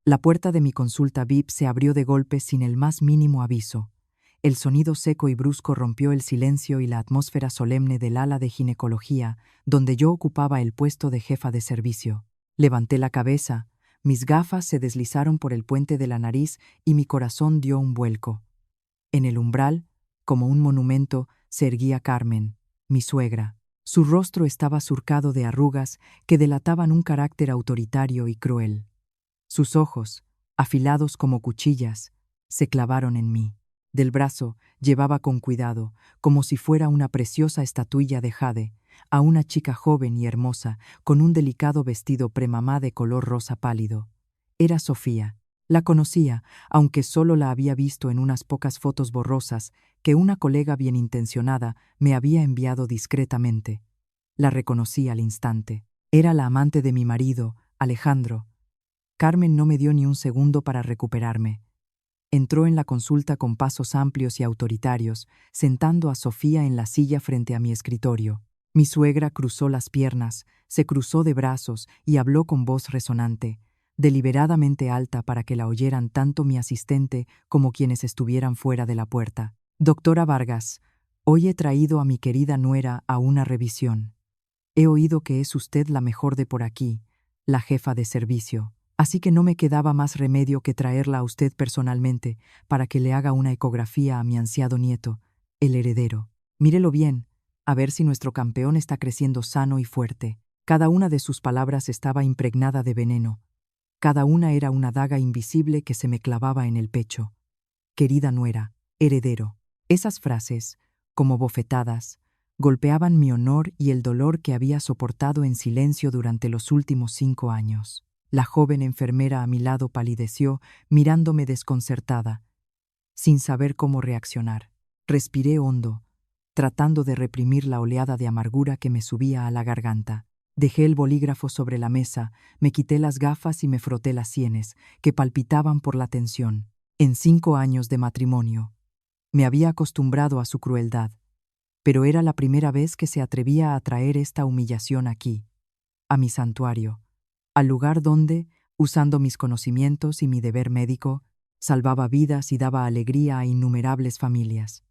La puerta de mi consulta VIP se abrió de golpe sin el más mínimo aviso. El sonido seco y brusco rompió el silencio y la atmósfera solemne del ala de ginecología, donde yo ocupaba el puesto de jefa de servicio. Levanté la cabeza, mis gafas se deslizaron por el puente de la nariz y mi corazón dio un vuelco. En el umbral, como un monumento, se erguía Carmen, mi suegra. Su rostro estaba surcado de arrugas que delataban un carácter autoritario y cruel. Sus ojos, afilados como cuchillas, se clavaron en mí. Del brazo llevaba con cuidado, como si fuera una preciosa estatuilla de jade, a una chica joven y hermosa, con un delicado vestido premamá de color rosa pálido. Era Sofía. La conocía, aunque solo la había visto en unas pocas fotos borrosas que una colega bien intencionada me había enviado discretamente. La reconocí al instante. Era la amante de mi marido, Alejandro. Carmen no me dio ni un segundo para recuperarme. Entró en la consulta con pasos amplios y autoritarios, sentando a Sofía en la silla frente a mi escritorio. Mi suegra cruzó las piernas, se cruzó de brazos y habló con voz resonante, deliberadamente alta para que la oyeran tanto mi asistente como quienes estuvieran fuera de la puerta. Doctora Vargas, hoy he traído a mi querida nuera a una revisión. He oído que es usted la mejor de por aquí, la jefa de servicio. Así que no me quedaba más remedio que traerla a usted personalmente para que le haga una ecografía a mi ansiado nieto, el heredero. Mírelo bien, a ver si nuestro campeón está creciendo sano y fuerte. Cada una de sus palabras estaba impregnada de veneno. Cada una era una daga invisible que se me clavaba en el pecho. Querida nuera, heredero. Esas frases, como bofetadas, golpeaban mi honor y el dolor que había soportado en silencio durante los últimos 5 años. La joven enfermera a mi lado palideció, mirándome desconcertada, sin saber cómo reaccionar. Respiré hondo, tratando de reprimir la oleada de amargura que me subía a la garganta. Dejé el bolígrafo sobre la mesa, me quité las gafas y me froté las sienes, que palpitaban por la tensión. En 5 años de matrimonio, me había acostumbrado a su crueldad, pero era la primera vez que se atrevía a traer esta humillación aquí, a mi santuario, al lugar donde, usando mis conocimientos y mi deber médico, salvaba vidas y daba alegría a innumerables familias.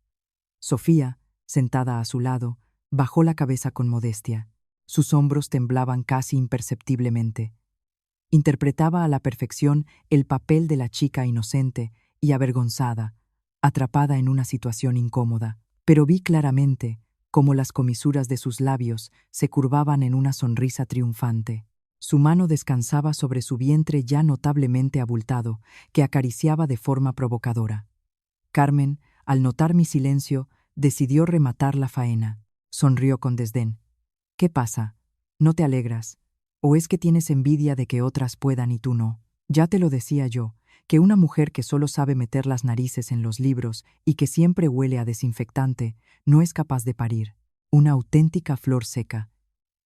Sofía, sentada a su lado, bajó la cabeza con modestia. Sus hombros temblaban casi imperceptiblemente. Interpretaba a la perfección el papel de la chica inocente y avergonzada, atrapada en una situación incómoda, pero vi claramente cómo las comisuras de sus labios se curvaban en una sonrisa triunfante. Su mano descansaba sobre su vientre ya notablemente abultado, que acariciaba de forma provocadora. Carmen, al notar mi silencio, decidió rematar la faena. Sonrió con desdén. ¿Qué pasa? ¿No te alegras? ¿O es que tienes envidia de que otras puedan y tú no? Ya te lo decía yo, que una mujer que solo sabe meter las narices en los libros y que siempre huele a desinfectante, no es capaz de parir. Una auténtica flor seca.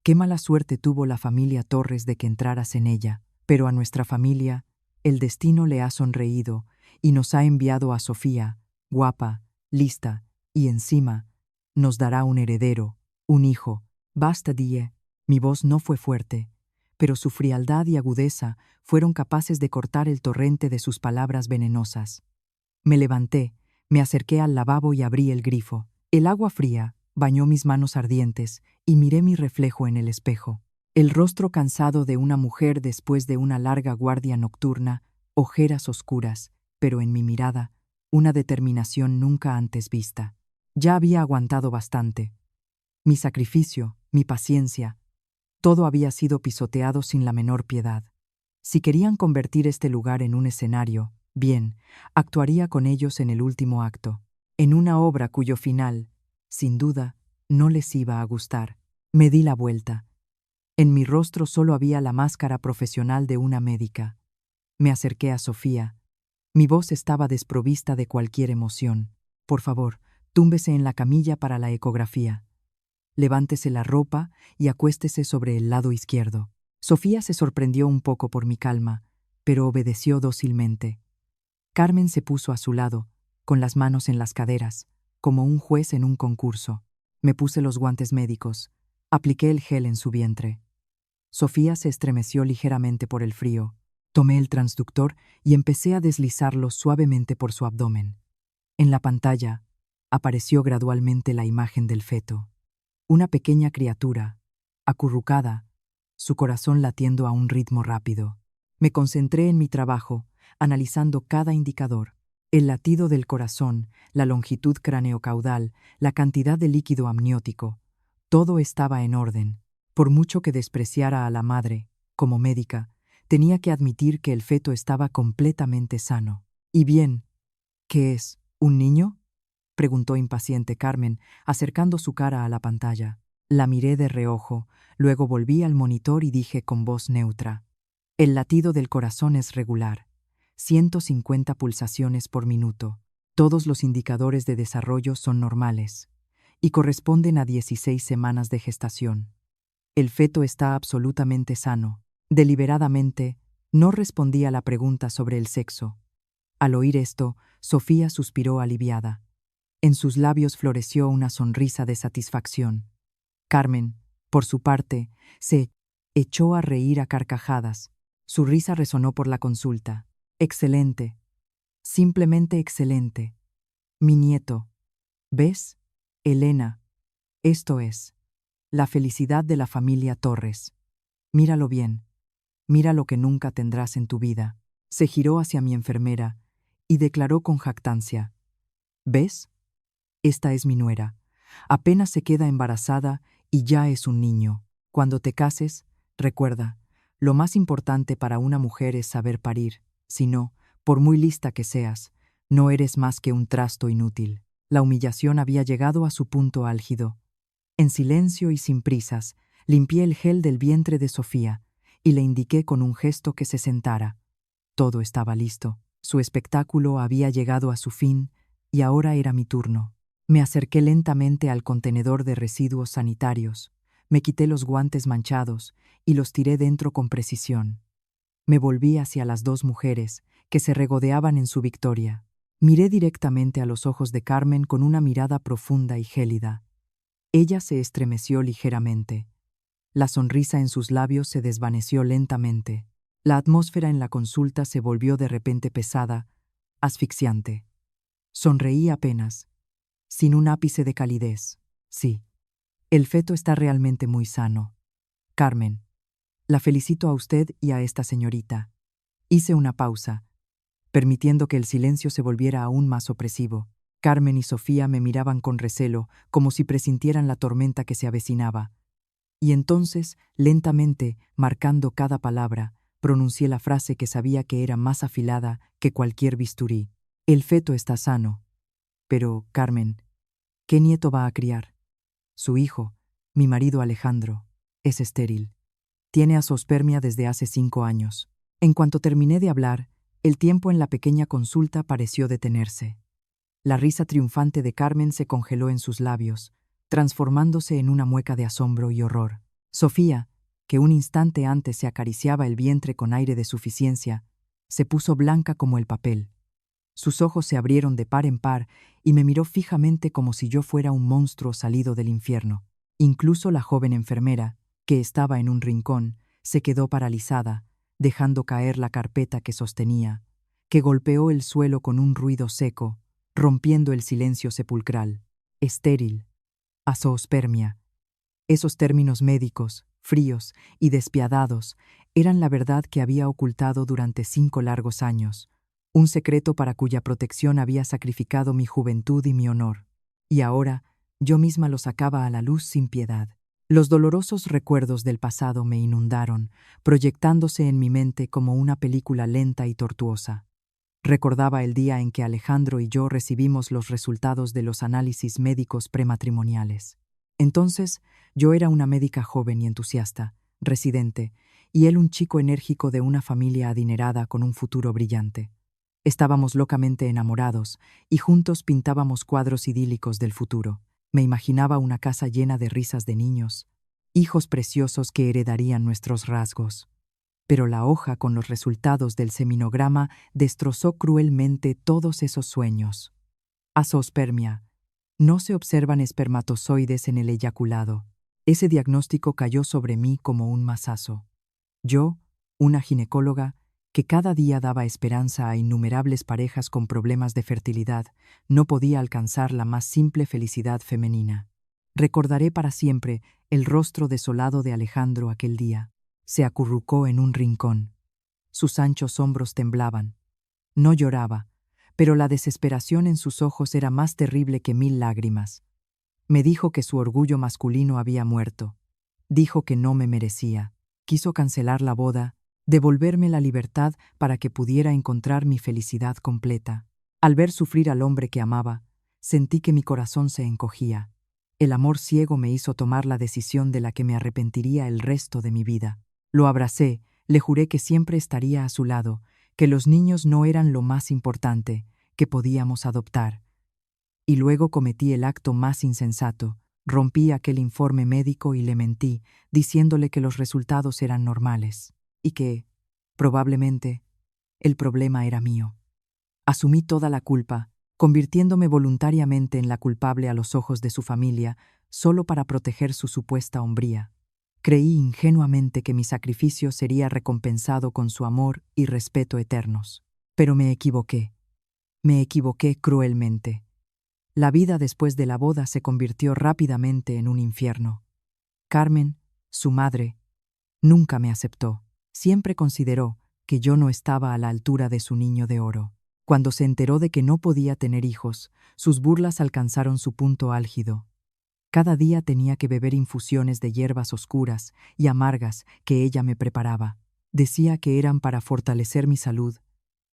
Qué mala suerte tuvo la familia Torres de que entraras en ella, pero a nuestra familia, el destino le ha sonreído y nos ha enviado a Sofía, guapa, lista, y encima, nos dará un heredero, un hijo. Basta, Die. Mi voz no fue fuerte, pero su frialdad y agudeza fueron capaces de cortar el torrente de sus palabras venenosas. Me levanté, me acerqué al lavabo y abrí el grifo. El agua fría bañó mis manos ardientes y miré mi reflejo en el espejo. El rostro cansado de una mujer después de una larga guardia nocturna, ojeras oscuras, pero en mi mirada, una determinación nunca antes vista. Ya había aguantado bastante. Mi sacrificio, mi paciencia, todo había sido pisoteado sin la menor piedad. Si querían convertir este lugar en un escenario, bien, actuaría con ellos en el último acto, en una obra cuyo final, sin duda, no les iba a gustar. Me di la vuelta. En mi rostro solo había la máscara profesional de una médica. Me acerqué a Sofía. Mi voz estaba desprovista de cualquier emoción. Por favor, túmbese en la camilla para la ecografía. Levántese la ropa y acuéstese sobre el lado izquierdo. Sofía se sorprendió un poco por mi calma, pero obedeció dócilmente. Carmen se puso a su lado, con las manos en las caderas, como un juez en un concurso. Me puse los guantes médicos. Apliqué el gel en su vientre. Sofía se estremeció ligeramente por el frío. Tomé el transductor y empecé a deslizarlo suavemente por su abdomen. En la pantalla apareció gradualmente la imagen del feto. Una pequeña criatura, acurrucada, su corazón latiendo a un ritmo rápido. Me concentré en mi trabajo, analizando cada indicador: el latido del corazón, la longitud craneocaudal, la cantidad de líquido amniótico. Todo estaba en orden. Por mucho que despreciara a la madre, como médica, tenía que admitir que el feto estaba completamente sano. ¿Y bien, qué es, un niño?, preguntó impaciente Carmen, acercando su cara a la pantalla. La miré de reojo, luego volví al monitor y dije con voz neutra: el latido del corazón es regular, 150 pulsaciones por minuto. Todos los indicadores de desarrollo son normales y corresponden a 16 semanas de gestación. El feto está absolutamente sano. Deliberadamente, no respondí a la pregunta sobre el sexo. Al oír esto, Sofía suspiró aliviada. En sus labios floreció una sonrisa de satisfacción. Carmen, por su parte, se echó a reír a carcajadas. Su risa resonó por la consulta. Excelente. Simplemente excelente. Mi nieto. ¿Ves, Elena? Esto es la felicidad de la familia Torres. Míralo bien. Mira lo que nunca tendrás en tu vida. Se giró hacia mi enfermera y declaró con jactancia: ¿ves? Esta es mi nuera. Apenas se queda embarazada y ya es un niño. Cuando te cases, recuerda, lo más importante para una mujer es saber parir. Si no, por muy lista que seas, no eres más que un trasto inútil. La humillación había llegado a su punto álgido. En silencio y sin prisas, limpié el gel del vientre de Sofía y le indiqué con un gesto que se sentara. Todo estaba listo. Su espectáculo había llegado a su fin y ahora era mi turno. Me acerqué lentamente al contenedor de residuos sanitarios, me quité los guantes manchados y los tiré dentro con precisión. Me volví hacia las dos mujeres, que se regodeaban en su victoria. Miré directamente a los ojos de Carmen con una mirada profunda y gélida. Ella se estremeció ligeramente. La sonrisa en sus labios se desvaneció lentamente. La atmósfera en la consulta se volvió de repente pesada, asfixiante. Sonreí apenas, sin un ápice de calidez. Sí, el feto está realmente muy sano. Carmen, la felicito a usted y a esta señorita. Hice una pausa, permitiendo que el silencio se volviera aún más opresivo. Carmen y Sofía me miraban con recelo, como si presintieran la tormenta que se avecinaba. Y entonces, lentamente, marcando cada palabra, pronuncié la frase que sabía que era más afilada que cualquier bisturí. El feto está sano. Pero, Carmen, ¿qué nieto va a criar? Su hijo, mi marido Alejandro, es estéril. Tiene azoospermia desde hace 5 años. En cuanto terminé de hablar, el tiempo en la pequeña consulta pareció detenerse. La risa triunfante de Carmen se congeló en sus labios, transformándose en una mueca de asombro y horror. Sofía, que un instante antes se acariciaba el vientre con aire de suficiencia, se puso blanca como el papel. Sus ojos se abrieron de par en par y me miró fijamente como si yo fuera un monstruo salido del infierno. Incluso la joven enfermera, que estaba en un rincón, se quedó paralizada, dejando caer la carpeta que sostenía, que golpeó el suelo con un ruido seco, rompiendo el silencio sepulcral. Estéril, azoospermia. Esos términos médicos, fríos y despiadados, eran la verdad que había ocultado durante 5 largos años, un secreto para cuya protección había sacrificado mi juventud y mi honor. Y ahora, yo misma lo sacaba a la luz sin piedad. Los dolorosos recuerdos del pasado me inundaron, proyectándose en mi mente como una película lenta y tortuosa. Recordaba el día en que Alejandro y yo recibimos los resultados de los análisis médicos prematrimoniales. Entonces, yo era una médica joven y entusiasta, residente, y él un chico enérgico de una familia adinerada con un futuro brillante. Estábamos locamente enamorados y juntos pintábamos cuadros idílicos del futuro. Me imaginaba una casa llena de risas de niños, hijos preciosos que heredarían nuestros rasgos. Pero la hoja con los resultados del seminograma destrozó cruelmente todos esos sueños. Azoospermia. No se observan espermatozoides en el eyaculado. Ese diagnóstico cayó sobre mí como un mazazo. Yo, una ginecóloga, que cada día daba esperanza a innumerables parejas con problemas de fertilidad, no podía alcanzar la más simple felicidad femenina. Recordaré para siempre el rostro desolado de Alejandro aquel día. Se acurrucó en un rincón. Sus anchos hombros temblaban. No lloraba, pero la desesperación en sus ojos era más terrible que 1000 lágrimas. Me dijo que su orgullo masculino había muerto. Dijo que no me merecía. Quiso cancelar la boda, devolverme la libertad para que pudiera encontrar mi felicidad completa. Al ver sufrir al hombre que amaba, sentí que mi corazón se encogía. El amor ciego me hizo tomar la decisión de la que me arrepentiría el resto de mi vida. Lo abracé, le juré que siempre estaría a su lado, que los niños no eran lo más importante, que podíamos adoptar. Y luego cometí el acto más insensato. Rompí aquel informe médico y le mentí, diciéndole que los resultados eran normales, y que, probablemente, el problema era mío. Asumí toda la culpa, convirtiéndome voluntariamente en la culpable a los ojos de su familia, solo para proteger su supuesta hombría. Creí ingenuamente que mi sacrificio sería recompensado con su amor y respeto eternos. Pero me equivoqué. Me equivoqué cruelmente. La vida después de la boda se convirtió rápidamente en un infierno. Carmen, su madre, nunca me aceptó. Siempre consideró que yo no estaba a la altura de su niño de oro. Cuando se enteró de que no podía tener hijos, sus burlas alcanzaron su punto álgido. Cada día tenía que beber infusiones de hierbas oscuras y amargas que ella me preparaba. Decía que eran para fortalecer mi salud,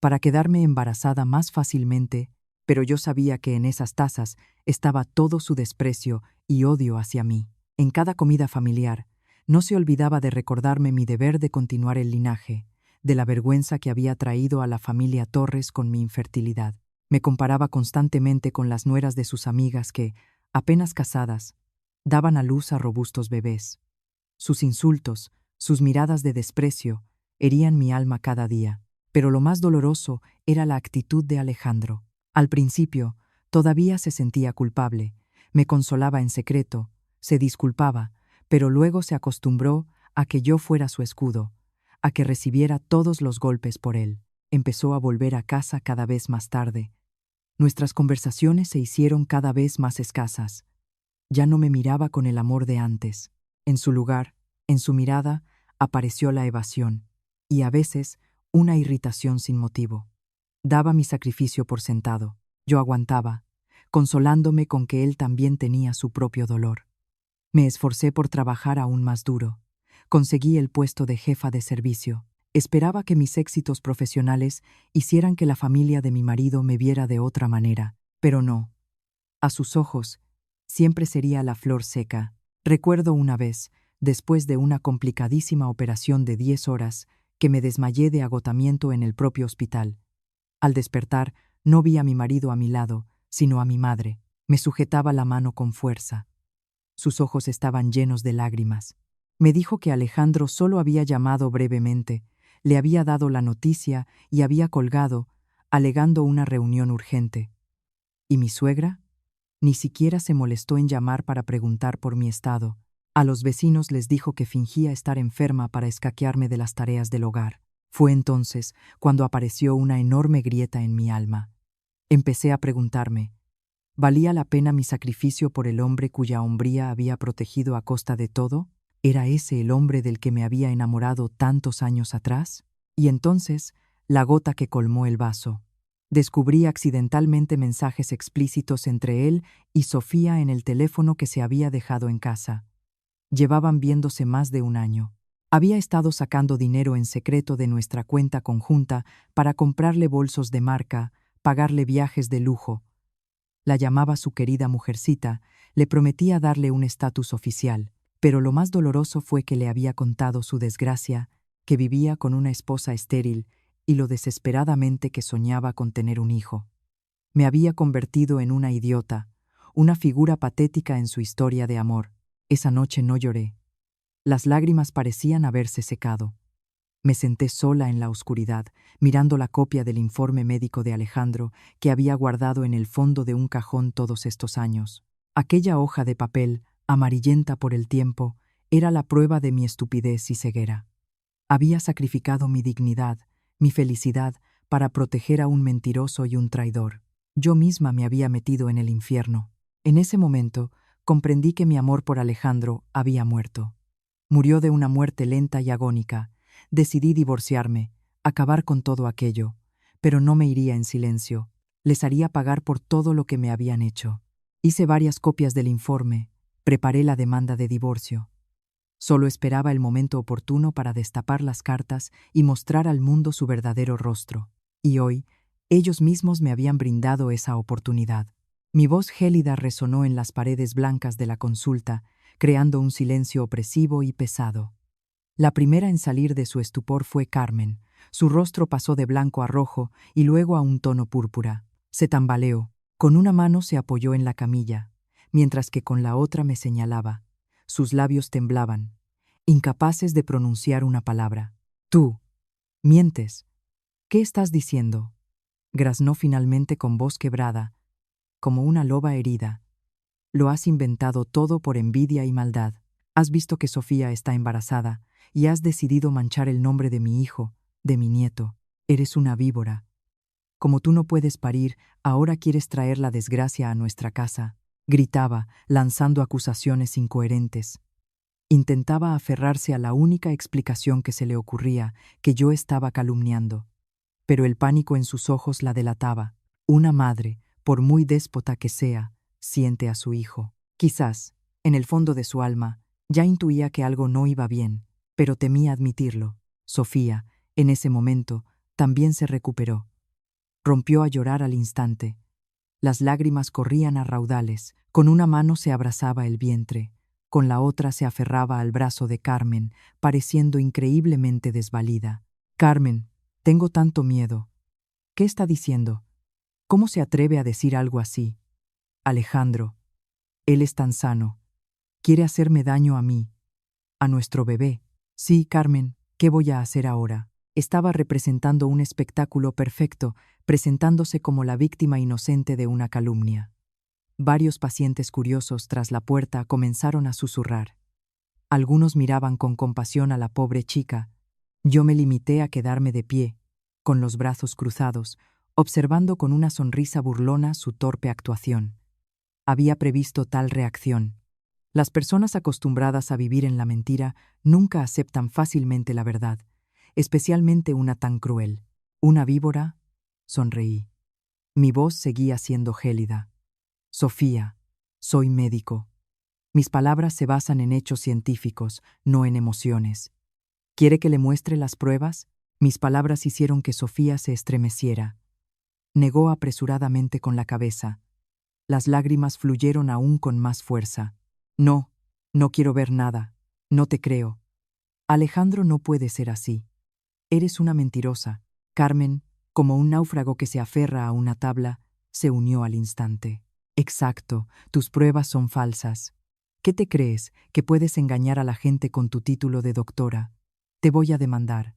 para quedarme embarazada más fácilmente, pero yo sabía que en esas tazas estaba todo su desprecio y odio hacia mí. En cada comida familiar, no se olvidaba de recordarme mi deber de continuar el linaje, de la vergüenza que había traído a la familia Torres con mi infertilidad. Me comparaba constantemente con las nueras de sus amigas que, apenas casadas, daban a luz a robustos bebés. Sus insultos, sus miradas de desprecio, herían mi alma cada día. Pero lo más doloroso era la actitud de Alejandro. Al principio, todavía se sentía culpable, me consolaba en secreto, se disculpaba, pero luego se acostumbró a que yo fuera su escudo, a que recibiera todos los golpes por él. Empezó a volver a casa cada vez más tarde. Nuestras conversaciones se hicieron cada vez más escasas. Ya no me miraba con el amor de antes. En su lugar, en su mirada, apareció la evasión, y a veces una irritación sin motivo. Daba mi sacrificio por sentado. Yo aguantaba, consolándome con que él también tenía su propio dolor. Me esforcé por trabajar aún más duro. Conseguí el puesto de jefa de servicio. Esperaba que mis éxitos profesionales hicieran que la familia de mi marido me viera de otra manera, pero no. A sus ojos, siempre sería la flor seca. Recuerdo una vez, después de una complicadísima operación de 10 horas, que me desmayé de agotamiento en el propio hospital. Al despertar, no vi a mi marido a mi lado, sino a mi madre. Me sujetaba la mano con fuerza. Sus ojos estaban llenos de lágrimas. Me dijo que Alejandro solo había llamado brevemente, le había dado la noticia y había colgado, alegando una reunión urgente. ¿Y mi suegra? Ni siquiera se molestó en llamar para preguntar por mi estado. A los vecinos les dijo que fingía estar enferma para escaquearme de las tareas del hogar. Fue entonces cuando apareció una enorme grieta en mi alma. Empecé a preguntarme, ¿valía la pena mi sacrificio por el hombre cuya hombría había protegido a costa de todo? ¿Era ese el hombre del que me había enamorado tantos años atrás? Y entonces, la gota que colmó el vaso. Descubrí accidentalmente mensajes explícitos entre él y Sofía en el teléfono que se había dejado en casa. Llevaban viéndose más de un año. Había estado sacando dinero en secreto de nuestra cuenta conjunta para comprarle bolsos de marca, pagarle viajes de lujo. La llamaba su querida mujercita, le prometía darle un estatus oficial, pero lo más doloroso fue que le había contado su desgracia, que vivía con una esposa estéril y lo desesperadamente que soñaba con tener un hijo. Me había convertido en una idiota, una figura patética en su historia de amor. Esa noche no lloré. Las lágrimas parecían haberse secado. Me senté sola en la oscuridad, mirando la copia del informe médico de Alejandro que había guardado en el fondo de un cajón todos estos años. Aquella hoja de papel, amarillenta por el tiempo, era la prueba de mi estupidez y ceguera. Había sacrificado mi dignidad, mi felicidad, para proteger a un mentiroso y un traidor. Yo misma me había metido en el infierno. En ese momento, comprendí que mi amor por Alejandro había muerto. Murió de una muerte lenta y agónica. Decidí divorciarme, acabar con todo aquello, pero no me iría en silencio. Les haría pagar por todo lo que me habían hecho. Hice varias copias del informe, preparé la demanda de divorcio. Solo esperaba el momento oportuno para destapar las cartas y mostrar al mundo su verdadero rostro. Y hoy, ellos mismos me habían brindado esa oportunidad. Mi voz gélida resonó en las paredes blancas de la consulta, creando un silencio opresivo y pesado. La primera en salir de su estupor fue Carmen. Su rostro pasó de blanco a rojo y luego a un tono púrpura. Se tambaleó. Con una mano se apoyó en la camilla, mientras que con la otra me señalaba. Sus labios temblaban, incapaces de pronunciar una palabra. «Tú, mientes. ¿Qué estás diciendo?», graznó finalmente con voz quebrada, como una loba herida. «Lo has inventado todo por envidia y maldad. Has visto que Sofía está embarazada y has decidido manchar el nombre de mi hijo, de mi nieto. Eres una víbora. Como tú no puedes parir, ahora quieres traer la desgracia a nuestra casa», gritaba, lanzando acusaciones incoherentes. Intentaba aferrarse a la única explicación que se le ocurría, que yo estaba calumniando. Pero el pánico en sus ojos la delataba. Una madre, por muy déspota que sea, siente a su hijo. Quizás, en el fondo de su alma, ya intuía que algo no iba bien, pero temía admitirlo. Sofía, en ese momento, también se recuperó. Rompió a llorar al instante. Las lágrimas corrían a raudales. Con una mano se abrazaba el vientre, con la otra se aferraba al brazo de Carmen, pareciendo increíblemente desvalida. «Carmen, tengo tanto miedo. ¿Qué está diciendo? ¿Cómo se atreve a decir algo así? Alejandro, él es tan sano. Quiere hacerme daño a mí, a nuestro bebé». «Sí, Carmen, ¿qué voy a hacer ahora?». Estaba representando un espectáculo perfecto, presentándose como la víctima inocente de una calumnia. Varios pacientes curiosos tras la puerta comenzaron a susurrar. Algunos miraban con compasión a la pobre chica. Yo me limité a quedarme de pie, con los brazos cruzados, observando con una sonrisa burlona su torpe actuación. Había previsto tal reacción. Las personas acostumbradas a vivir en la mentira nunca aceptan fácilmente la verdad, especialmente una tan cruel. «¿Una víbora?», sonreí. Mi voz seguía siendo gélida. «Sofía, soy médico. Mis palabras se basan en hechos científicos, no en emociones. ¿Quiere que le muestre las pruebas?». Mis palabras hicieron que Sofía se estremeciera. Negó apresuradamente con la cabeza. Las lágrimas fluyeron aún con más fuerza. «No, no quiero ver nada. No te creo. Alejandro no puede ser así. Eres una mentirosa». Carmen, como un náufrago que se aferra a una tabla, se unió al instante. «Exacto, tus pruebas son falsas. ¿Qué te crees, que puedes engañar a la gente con tu título de doctora? Te voy a demandar.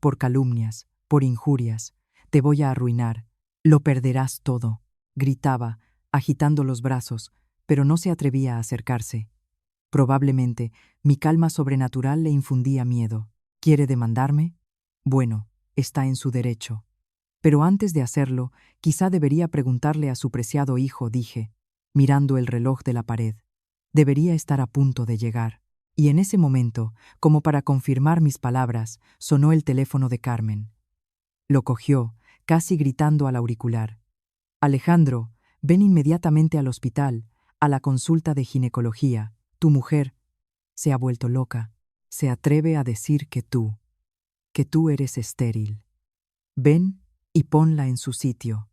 Por calumnias, por injurias. Te voy a arruinar. Lo perderás todo», gritaba, agitando los brazos, pero no se atrevía a acercarse. Probablemente, mi calma sobrenatural le infundía miedo. «¿Quiere demandarme? Bueno, está en su derecho. Pero antes de hacerlo, quizá debería preguntarle a su preciado hijo», dije, mirando el reloj de la pared. Debería estar a punto de llegar. Y en ese momento, como para confirmar mis palabras, sonó el teléfono de Carmen. Lo cogió, casi gritando al auricular. «Alejandro, ven inmediatamente al hospital, a la consulta de ginecología. Tu mujer se ha vuelto loca. Se atreve a decir que tú eres estéril. Ven y ponla en su sitio.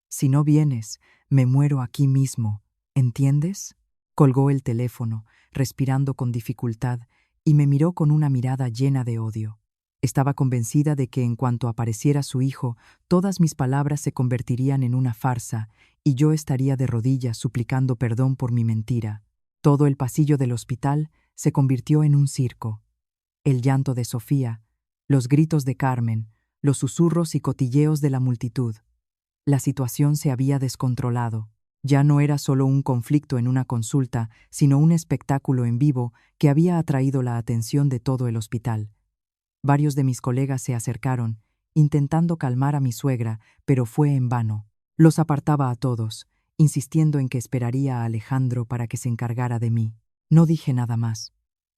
Si no vienes, me muero aquí mismo, ¿entiendes?». Colgó el teléfono, respirando con dificultad, y me miró con una mirada llena de odio. Estaba convencida de que en cuanto apareciera su hijo, todas mis palabras se convertirían en una farsa y yo estaría de rodillas suplicando perdón por mi mentira. Todo el pasillo del hospital se convirtió en un circo. El llanto de Sofía, los gritos de Carmen, los susurros y cotilleos de la multitud. La situación se había descontrolado. Ya no era solo un conflicto en una consulta, sino un espectáculo en vivo que había atraído la atención de todo el hospital. Varios de mis colegas se acercaron, intentando calmar a mi suegra, pero fue en vano. Los apartaba a todos, insistiendo en que esperaría a Alejandro para que se encargara de mí. No dije nada más.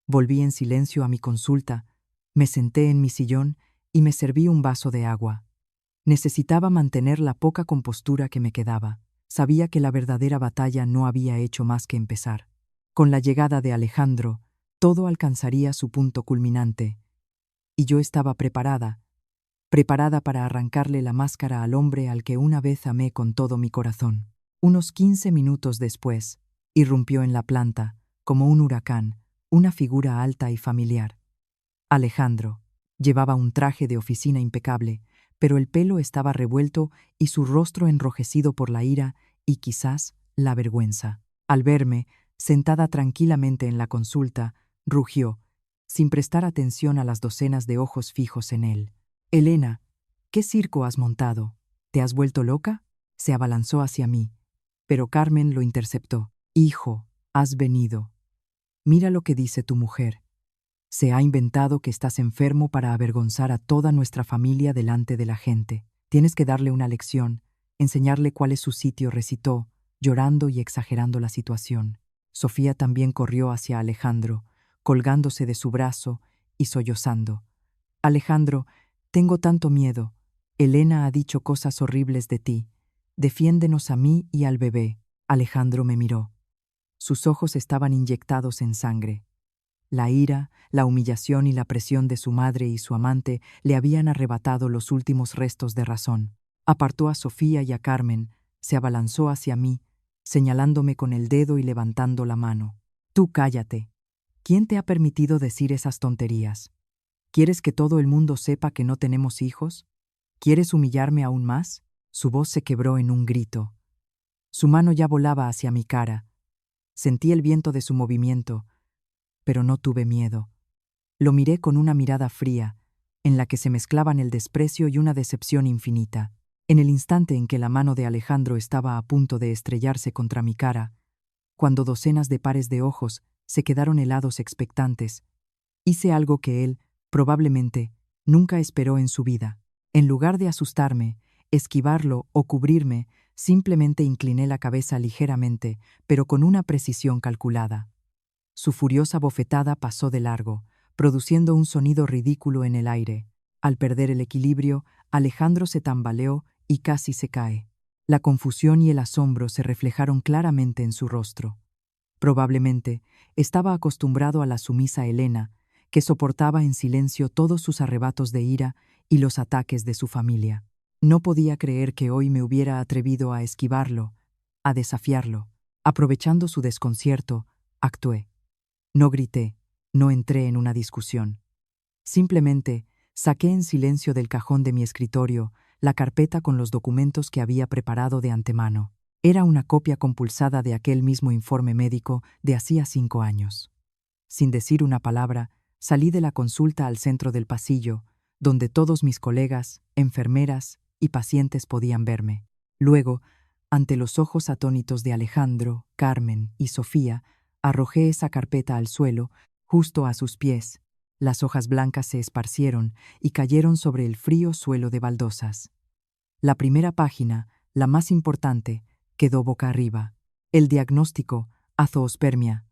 Volví en silencio a mi consulta, me senté en mi sillón y me serví un vaso de agua. Necesitaba mantener la poca compostura que me quedaba. Sabía que la verdadera batalla no había hecho más que empezar. Con la llegada de Alejandro, todo alcanzaría su punto culminante, y yo estaba preparada para arrancarle la máscara al hombre al que una vez amé con todo mi corazón. Unos 15 minutos después, irrumpió en la planta, como un huracán, una figura alta y familiar. Alejandro. Llevaba un traje de oficina impecable, pero el pelo estaba revuelto y su rostro enrojecido por la ira y quizás la vergüenza. Al verme, sentada tranquilamente en la consulta, rugió, sin prestar atención a las docenas de ojos fijos en él. «Elena, ¿qué circo has montado? ¿Te has vuelto loca?». Se abalanzó hacia mí, pero Carmen lo interceptó. «Hijo, has venido. Mira lo que dice tu mujer. Se ha inventado que estás enfermo para avergonzar a toda nuestra familia delante de la gente. Tienes que darle una lección, enseñarle cuál es su sitio», recitó, llorando y exagerando la situación. Sofía también corrió hacia Alejandro, colgándose de su brazo y sollozando. «Alejandro, tengo tanto miedo. Elena ha dicho cosas horribles de ti. Defiéndenos a mí y al bebé». Alejandro me miró. Sus ojos estaban inyectados en sangre. La ira, la humillación y la presión de su madre y su amante le habían arrebatado los últimos restos de razón. Apartó a Sofía y a Carmen, se abalanzó hacia mí, señalándome con el dedo y levantando la mano. «Tú cállate. ¿Quién te ha permitido decir esas tonterías? ¿Quieres que todo el mundo sepa que no tenemos hijos? ¿Quieres humillarme aún más?». Su voz se quebró en un grito. Su mano ya volaba hacia mi cara. Sentí el viento de su movimiento, pero no tuve miedo. Lo miré con una mirada fría, en la que se mezclaban el desprecio y una decepción infinita. En el instante en que la mano de Alejandro estaba a punto de estrellarse contra mi cara, cuando docenas de pares de ojos se quedaron helados expectantes, hice algo que él, probablemente, nunca esperó en su vida. En lugar de asustarme, esquivarlo o cubrirme, simplemente incliné la cabeza ligeramente, pero con una precisión calculada. Su furiosa bofetada pasó de largo, produciendo un sonido ridículo en el aire. Al perder el equilibrio, Alejandro se tambaleó y casi se cae. La confusión y el asombro se reflejaron claramente en su rostro. Probablemente estaba acostumbrado a la sumisa Elena, que soportaba en silencio todos sus arrebatos de ira y los ataques de su familia. No podía creer que hoy me hubiera atrevido a esquivarlo, a desafiarlo. Aprovechando su desconcierto, actué. No grité, no entré en una discusión. Simplemente saqué en silencio del cajón de mi escritorio la carpeta con los documentos que había preparado de antemano. Era una copia compulsada de aquel mismo informe médico de hacía 5 años. Sin decir una palabra, salí de la consulta al centro del pasillo, donde todos mis colegas, enfermeras y pacientes podían verme. Luego, ante los ojos atónitos de Alejandro, Carmen y Sofía, arrojé esa carpeta al suelo, justo a sus pies. Las hojas blancas se esparcieron y cayeron sobre el frío suelo de baldosas. La primera página, la más importante, quedó boca arriba. El diagnóstico, azoospermia,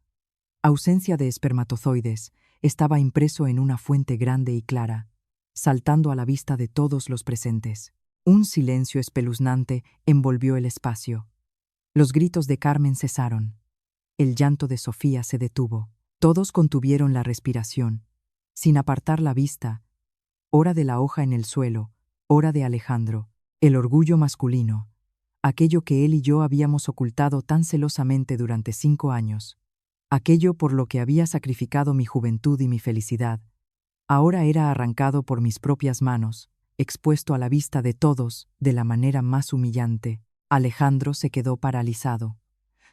ausencia de espermatozoides, estaba impreso en una fuente grande y clara, saltando a la vista de todos los presentes. Un silencio espeluznante envolvió el espacio. Los gritos de Carmen cesaron. El llanto de Sofía se detuvo. Todos contuvieron la respiración, sin apartar la vista, ora de la hoja en el suelo, ora de Alejandro. El orgullo masculino, aquello que él y yo habíamos ocultado tan celosamente durante 5 años, aquello por lo que había sacrificado mi juventud y mi felicidad, ahora era arrancado por mis propias manos, expuesto a la vista de todos de la manera más humillante. Alejandro se quedó paralizado.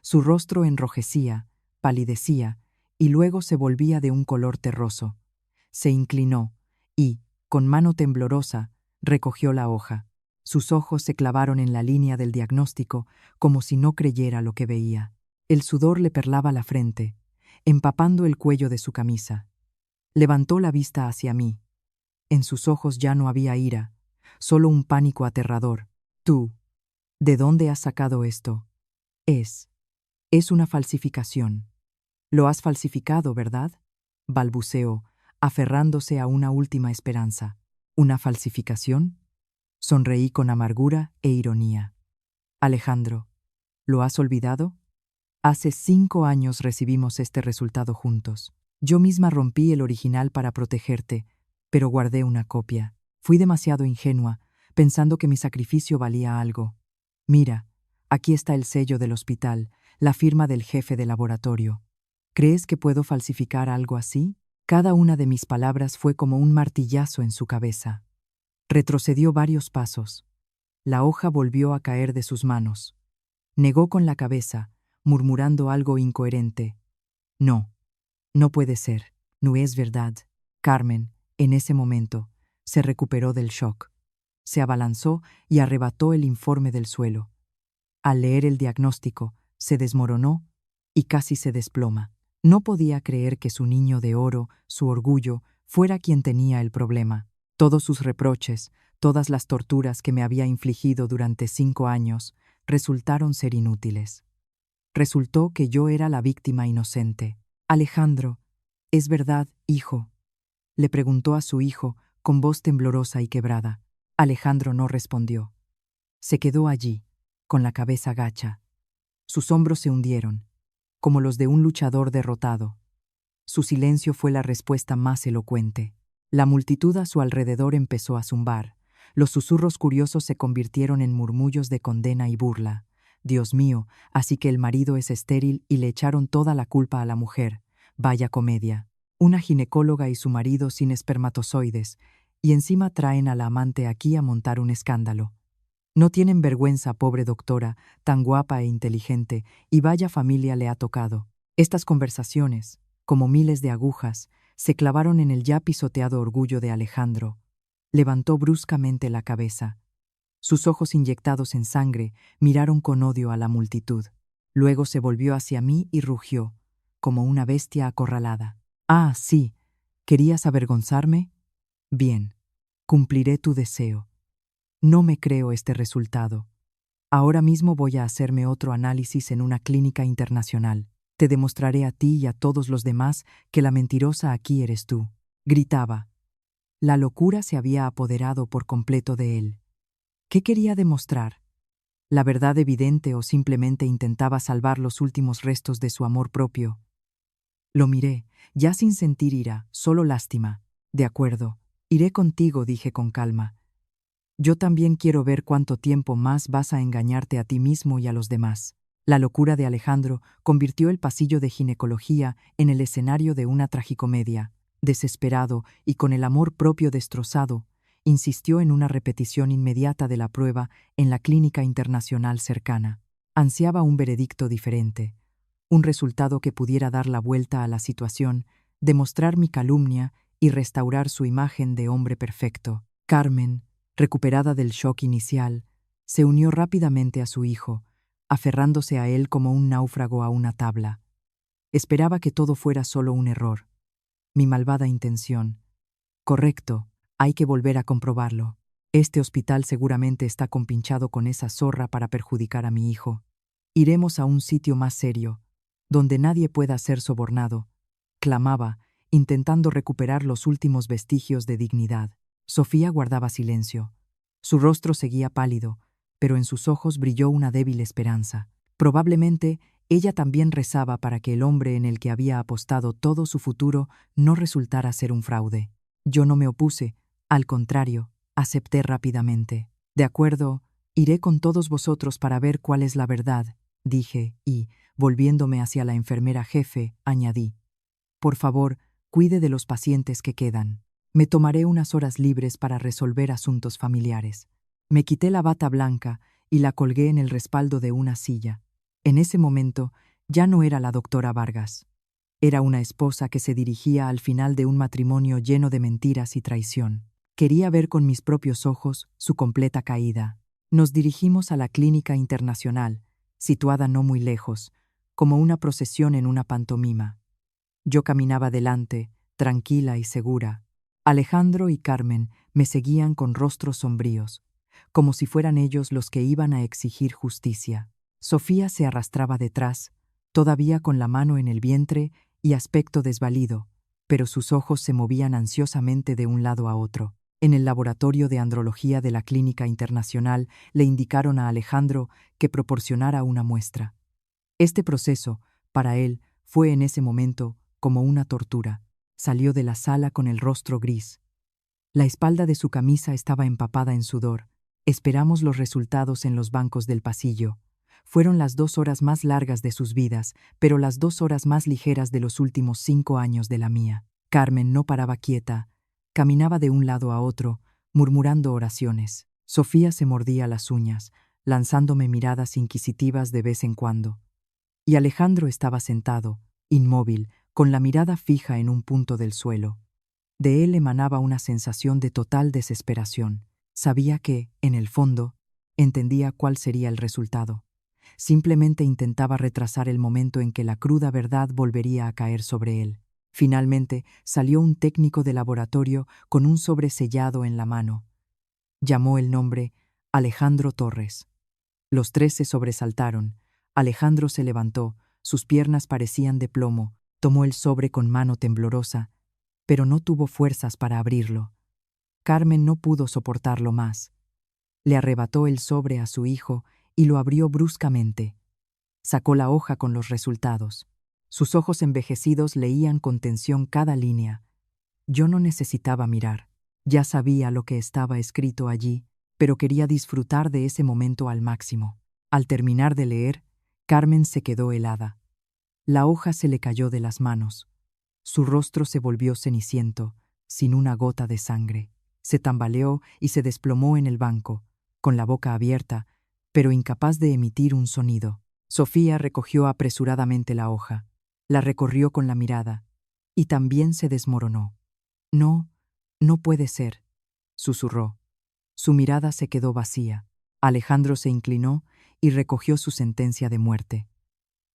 Su rostro enrojecía, palidecía, y luego se volvía de un color terroso. Se inclinó y, con mano temblorosa, recogió la hoja. Sus ojos se clavaron en la línea del diagnóstico como si no creyera lo que veía. El sudor le perlaba la frente, empapando el cuello de su camisa. Levantó la vista hacia mí. En sus ojos ya no había ira, solo un pánico aterrador. Tú, ¿de dónde has sacado esto? Es una falsificación. Lo has falsificado, ¿verdad? Balbuceó, aferrándose a una última esperanza. ¿Una falsificación? Sonreí con amargura e ironía. Alejandro, ¿lo has olvidado? Hace 5 años recibimos este resultado juntos. Yo misma rompí el original para protegerte, pero guardé una copia. Fui demasiado ingenua, pensando que mi sacrificio valía algo. Mira, aquí está el sello del hospital, la firma del jefe de laboratorio. ¿Crees que puedo falsificar algo así? Cada una de mis palabras fue como un martillazo en su cabeza. Retrocedió varios pasos. La hoja volvió a caer de sus manos. Negó con la cabeza, murmurando algo incoherente. No, no puede ser, no es verdad. Carmen, en ese momento, se recuperó del shock. Se abalanzó y arrebató el informe del suelo. Al leer el diagnóstico, se desmoronó y casi se desploma. No podía creer que su niño de oro, su orgullo, fuera quien tenía el problema. Todos sus reproches, todas las torturas que me había infligido durante 5 años, resultaron ser inútiles. Resultó que yo era la víctima inocente. Alejandro, ¿es verdad, hijo?, le preguntó a su hijo con voz temblorosa y quebrada. Alejandro no respondió. Se quedó allí, con la cabeza gacha. Sus hombros se hundieron, como los de un luchador derrotado. Su silencio fue la respuesta más elocuente. La multitud a su alrededor empezó a zumbar. Los susurros curiosos se convirtieron en murmullos de condena y burla. Dios mío, así que el marido es estéril y le echaron toda la culpa a la mujer. Vaya comedia. Una ginecóloga y su marido sin espermatozoides, y encima traen a la amante aquí a montar un escándalo. No tienen vergüenza, pobre doctora, tan guapa e inteligente, y vaya familia le ha tocado. Estas conversaciones, como miles de agujas, se clavaron en el ya pisoteado orgullo de Alejandro. Levantó bruscamente la cabeza. Sus ojos inyectados en sangre miraron con odio a la multitud. Luego se volvió hacia mí y rugió, como una bestia acorralada. Ah, sí, ¿querías avergonzarme? Bien, cumpliré tu deseo. No me creo este resultado. Ahora mismo voy a hacerme otro análisis en una clínica internacional. Te demostraré a ti y a todos los demás que la mentirosa aquí eres tú. Gritaba. La locura se había apoderado por completo de él. ¿Qué quería demostrar? ¿La verdad evidente o simplemente intentaba salvar los últimos restos de su amor propio? Lo miré, ya sin sentir ira, solo lástima. De acuerdo, iré contigo, dije con calma. Yo también quiero ver cuánto tiempo más vas a engañarte a ti mismo y a los demás. La locura de Alejandro convirtió el pasillo de ginecología en el escenario de una tragicomedia. Desesperado y con el amor propio destrozado, insistió en una repetición inmediata de la prueba en la clínica internacional cercana. Ansiaba un veredicto diferente, un resultado que pudiera dar la vuelta a la situación, demostrar mi calumnia y restaurar su imagen de hombre perfecto. Carmen, recuperada del shock inicial, se unió rápidamente a su hijo, aferrándose a él como un náufrago a una tabla. Esperaba que todo fuera solo un error. Mi malvada intención. Correcto, hay que volver a comprobarlo. Este hospital seguramente está compinchado con esa zorra para perjudicar a mi hijo. Iremos a un sitio más serio, donde nadie pueda ser sobornado, clamaba, intentando recuperar los últimos vestigios de dignidad. Sofía guardaba silencio. Su rostro seguía pálido, pero en sus ojos brilló una débil esperanza. Probablemente ella también rezaba para que el hombre en el que había apostado todo su futuro no resultara ser un fraude. Yo no me opuse, al contrario, acepté rápidamente. De acuerdo, iré con todos vosotros para ver cuál es la verdad, dije, y, volviéndome hacia la enfermera jefe, añadí. Por favor, cuide de los pacientes que quedan. Me tomaré unas horas libres para resolver asuntos familiares. Me quité la bata blanca y la colgué en el respaldo de una silla. En ese momento, ya no era la doctora Vargas. Era una esposa que se dirigía al final de un matrimonio lleno de mentiras y traición. Quería ver con mis propios ojos su completa caída. Nos dirigimos a la clínica internacional, situada no muy lejos, como una procesión en una pantomima. Yo caminaba delante, tranquila y segura. Alejandro y Carmen Me seguían con rostros sombríos, como si fueran ellos los que iban a exigir justicia. Sofía se arrastraba detrás, todavía con la mano en el vientre y aspecto desvalido, pero sus ojos se movían ansiosamente de un lado a otro. En el laboratorio de andrología de la Clínica Internacional le indicaron a Alejandro que proporcionara una muestra. Este proceso, para él, fue en ese momento como una tortura. Salió de la sala con el rostro gris. La espalda de su camisa estaba empapada en sudor. Esperamos los resultados en los bancos del pasillo. Fueron las 2 horas más largas de sus vidas, pero las 2 horas más ligeras de los últimos 5 años de la mía. Carmen no paraba quieta. Caminaba de un lado a otro, murmurando oraciones. Sofía se mordía las uñas, lanzándome miradas inquisitivas de vez en cuando. Y Alejandro estaba sentado, inmóvil, con la mirada fija en un punto del suelo. De él emanaba una sensación de total desesperación. Sabía que, en el fondo, entendía cuál sería el resultado. Simplemente intentaba retrasar el momento en que la cruda verdad volvería a caer sobre él. Finalmente, salió un técnico de laboratorio con un sobre sellado en la mano. Llamó el nombre Alejandro Torres. Los 3 se sobresaltaron. Alejandro se levantó, sus piernas parecían de plomo, tomó el sobre con mano temblorosa, pero no tuvo fuerzas para abrirlo. Carmen no pudo soportarlo más. Le arrebató el sobre a su hijo y lo abrió bruscamente. Sacó la hoja con los resultados. Sus ojos envejecidos leían con tensión cada línea. Yo no necesitaba mirar. Ya sabía lo que estaba escrito allí, pero quería disfrutar de ese momento al máximo. Al terminar de leer, Carmen se quedó helada. La hoja se le cayó de las manos. Su rostro se volvió ceniciento, sin una gota de sangre. Se tambaleó y se desplomó en el banco, con la boca abierta, pero incapaz de emitir un sonido. Sofía recogió apresuradamente la hoja, la recorrió con la mirada, y también se desmoronó. No, no puede ser, susurró. Su mirada se quedó vacía. Alejandro se inclinó y recogió su sentencia de muerte.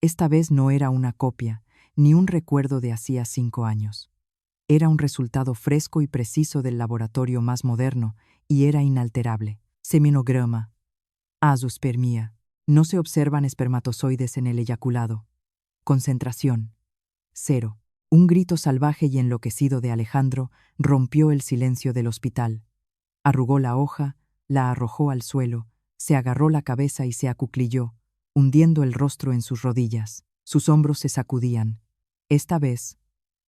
Esta vez no era una copia, ni un recuerdo de hacía 5 años. Era un resultado fresco y preciso del laboratorio más moderno, y era inalterable. Seminograma. Azoospermia. No se observan espermatozoides en el eyaculado. Concentración. 0. Un grito salvaje y enloquecido de Alejandro rompió el silencio del hospital. Arrugó la hoja, la arrojó al suelo, se agarró la cabeza y se acuclilló, hundiendo el rostro en sus rodillas. Sus hombros se sacudían. Esta vez,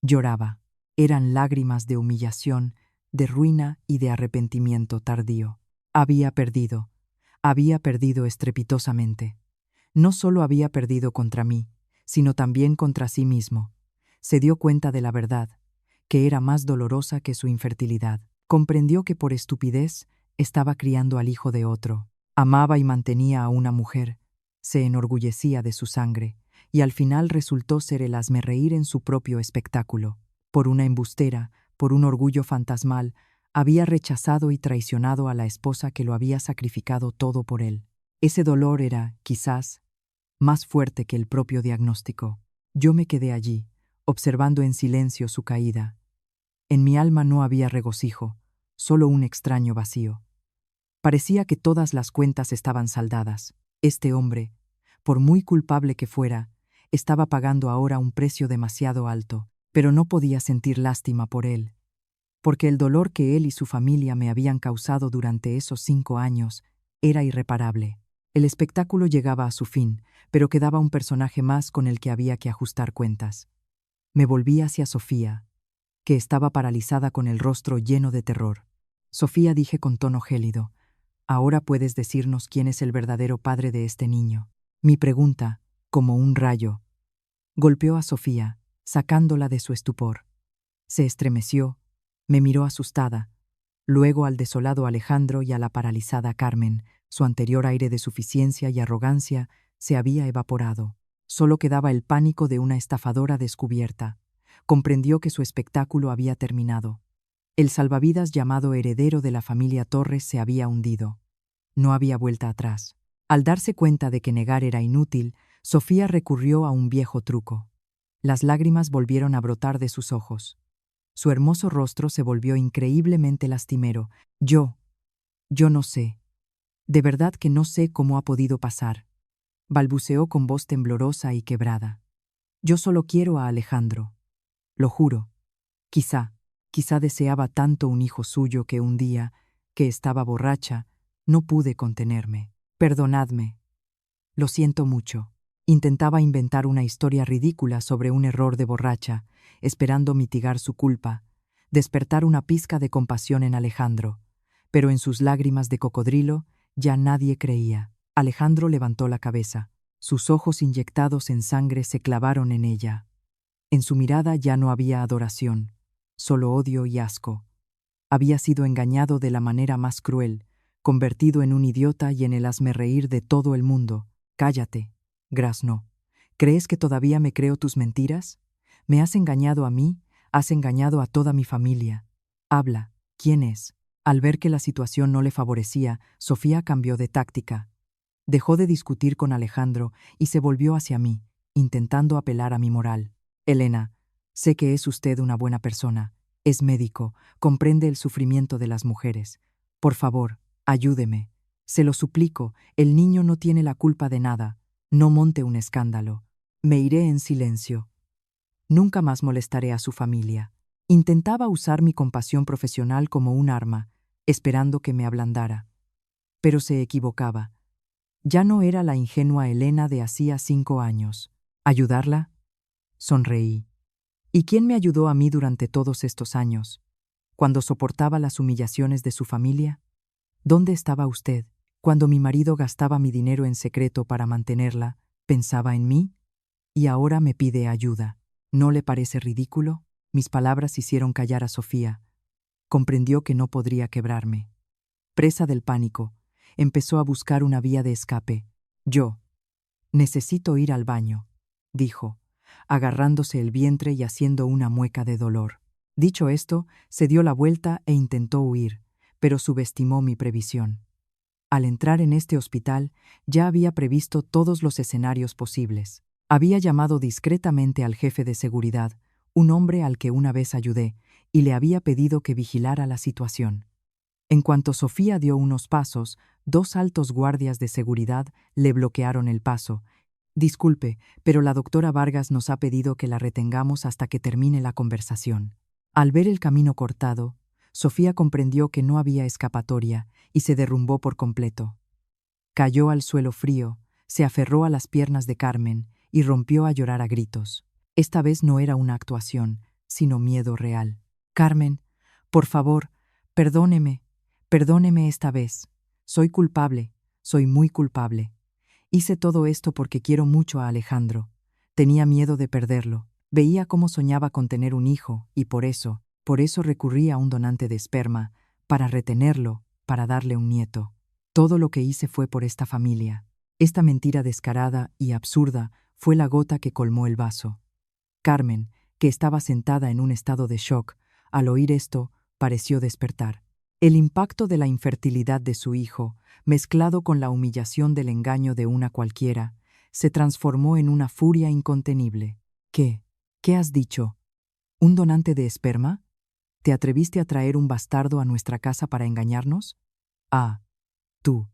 lloraba. Eran lágrimas de humillación, de ruina y de arrepentimiento tardío. Había perdido estrepitosamente. No solo había perdido contra mí, sino también contra sí mismo. Se dio cuenta de la verdad, que era más dolorosa que su infertilidad. Comprendió que por estupidez estaba criando al hijo de otro. Amaba y mantenía a una mujer, se enorgullecía de su sangre, y al final resultó ser el hazmerreír en su propio espectáculo. Por una embustera, por un orgullo fantasmal, había rechazado y traicionado a la esposa que lo había sacrificado todo por él. Ese dolor era, quizás, más fuerte que el propio diagnóstico. Yo me quedé allí, observando en silencio su caída. En mi alma no había regocijo, solo un extraño vacío. Parecía que todas las cuentas estaban saldadas. Este hombre, por muy culpable que fuera, estaba pagando ahora un precio demasiado alto, pero no podía sentir lástima por él, porque el dolor que él y su familia me habían causado durante esos 5 años era irreparable. El espectáculo llegaba a su fin, pero quedaba un personaje más con el que había que ajustar cuentas. Me volví hacia Sofía, que estaba paralizada con el rostro lleno de terror. Sofía, dije con tono gélido, ahora puedes decirnos quién es el verdadero padre de este niño. Mi pregunta, como un rayo, golpeó a Sofía, sacándola de su estupor. Se estremeció, me miró asustada, luego al desolado Alejandro y a la paralizada Carmen. Su anterior aire de suficiencia y arrogancia se había evaporado. Solo quedaba el pánico de una estafadora descubierta. Comprendió que su espectáculo había terminado. El salvavidas llamado heredero de la familia Torres se había hundido. No había vuelta atrás. Al darse cuenta de que negar era inútil, Sofía recurrió a un viejo truco. Las lágrimas volvieron a brotar de sus ojos. Su hermoso rostro se volvió increíblemente lastimero. Yo no sé. De verdad que no sé cómo ha podido pasar. Balbuceó con voz temblorosa y quebrada. Yo solo quiero a Alejandro. Lo juro. Quizá deseaba tanto un hijo suyo que un día, que estaba borracha, no pude contenerme. Perdonadme. Lo siento mucho. Intentaba inventar una historia ridícula sobre un error de borracha, esperando mitigar su culpa, despertar una pizca de compasión en Alejandro. Pero en sus lágrimas de cocodrilo ya nadie creía. Alejandro levantó la cabeza. Sus ojos inyectados en sangre se clavaron en ella. En su mirada ya no había adoración, solo odio y asco. Había sido engañado de la manera más cruel, convertido en un idiota y en el hazmerreír de todo el mundo. Cállate, Grazno. ¿Crees que todavía me creo tus mentiras? Me has engañado a mí, has engañado a toda mi familia. Habla, ¿quién es? Al ver que la situación no le favorecía, Sofía cambió de táctica. Dejó de discutir con Alejandro y se volvió hacia mí, intentando apelar a mi moral. Elena, sé que es usted una buena persona. Es médico, comprende el sufrimiento de las mujeres. Por favor, ayúdeme. Se lo suplico, el niño no tiene la culpa de nada. No monte un escándalo. Me iré en silencio. Nunca más molestaré a su familia. Intentaba usar mi compasión profesional como un arma, esperando que me ablandara. Pero se equivocaba. Ya no era la ingenua Elena de hacía 5 años. ¿Ayudarla? Sonreí. ¿Y quién me ayudó a mí durante todos estos años? Cuando soportaba las humillaciones de su familia. ¿Dónde estaba usted? Cuando mi marido gastaba mi dinero en secreto para mantenerla, ¿pensaba en mí? Y ahora me pide ayuda. ¿No le parece ridículo? Mis palabras hicieron callar a Sofía. Comprendió que no podría quebrarme. Presa del pánico, empezó a buscar una vía de escape. Yo necesito ir al baño, dijo, agarrándose el vientre y haciendo una mueca de dolor. Dicho esto, se dio la vuelta e intentó huir, pero subestimó mi previsión. Al entrar en este hospital, ya había previsto todos los escenarios posibles. Había llamado discretamente al jefe de seguridad, un hombre al que una vez ayudé, y le había pedido que vigilara la situación. En cuanto Sofía dio unos pasos, 2 altos guardias de seguridad le bloquearon el paso. Disculpe, pero la doctora Vargas nos ha pedido que la retengamos hasta que termine la conversación. Al ver el camino cortado, Sofía comprendió que no había escapatoria y se derrumbó por completo. Cayó al suelo frío, se aferró a las piernas de Carmen y rompió a llorar a gritos. Esta vez no era una actuación, sino miedo real. Carmen, por favor, perdóneme. Perdóneme esta vez. Soy culpable, soy muy culpable. Hice todo esto porque quiero mucho a Alejandro. Tenía miedo de perderlo. Veía cómo soñaba con tener un hijo y por eso recurrí a un donante de esperma, para retenerlo, para darle un nieto. Todo lo que hice fue por esta familia. Esta mentira descarada y absurda fue la gota que colmó el vaso. Carmen, que estaba sentada en un estado de shock, al oír esto, pareció despertar. El impacto de la infertilidad de su hijo, mezclado con la humillación del engaño de una cualquiera, se transformó en una furia incontenible. ¿Qué? ¿Qué has dicho? ¿Un donante de esperma? ¿Te atreviste a traer un bastardo a nuestra casa para engañarnos? Ah, tú.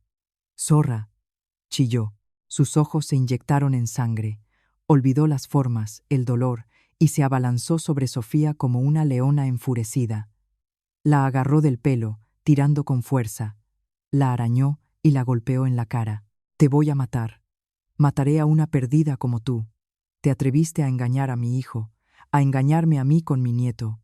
Zorra, chilló. Sus ojos se inyectaron en sangre. Olvidó las formas, el dolor, y se abalanzó sobre Sofía como una leona enfurecida. La agarró del pelo, tirando con fuerza. La arañó y la golpeó en la cara. Te voy a matar. Mataré a una perdida como tú. Te atreviste a engañar a mi hijo, a engañarme a mí con mi nieto.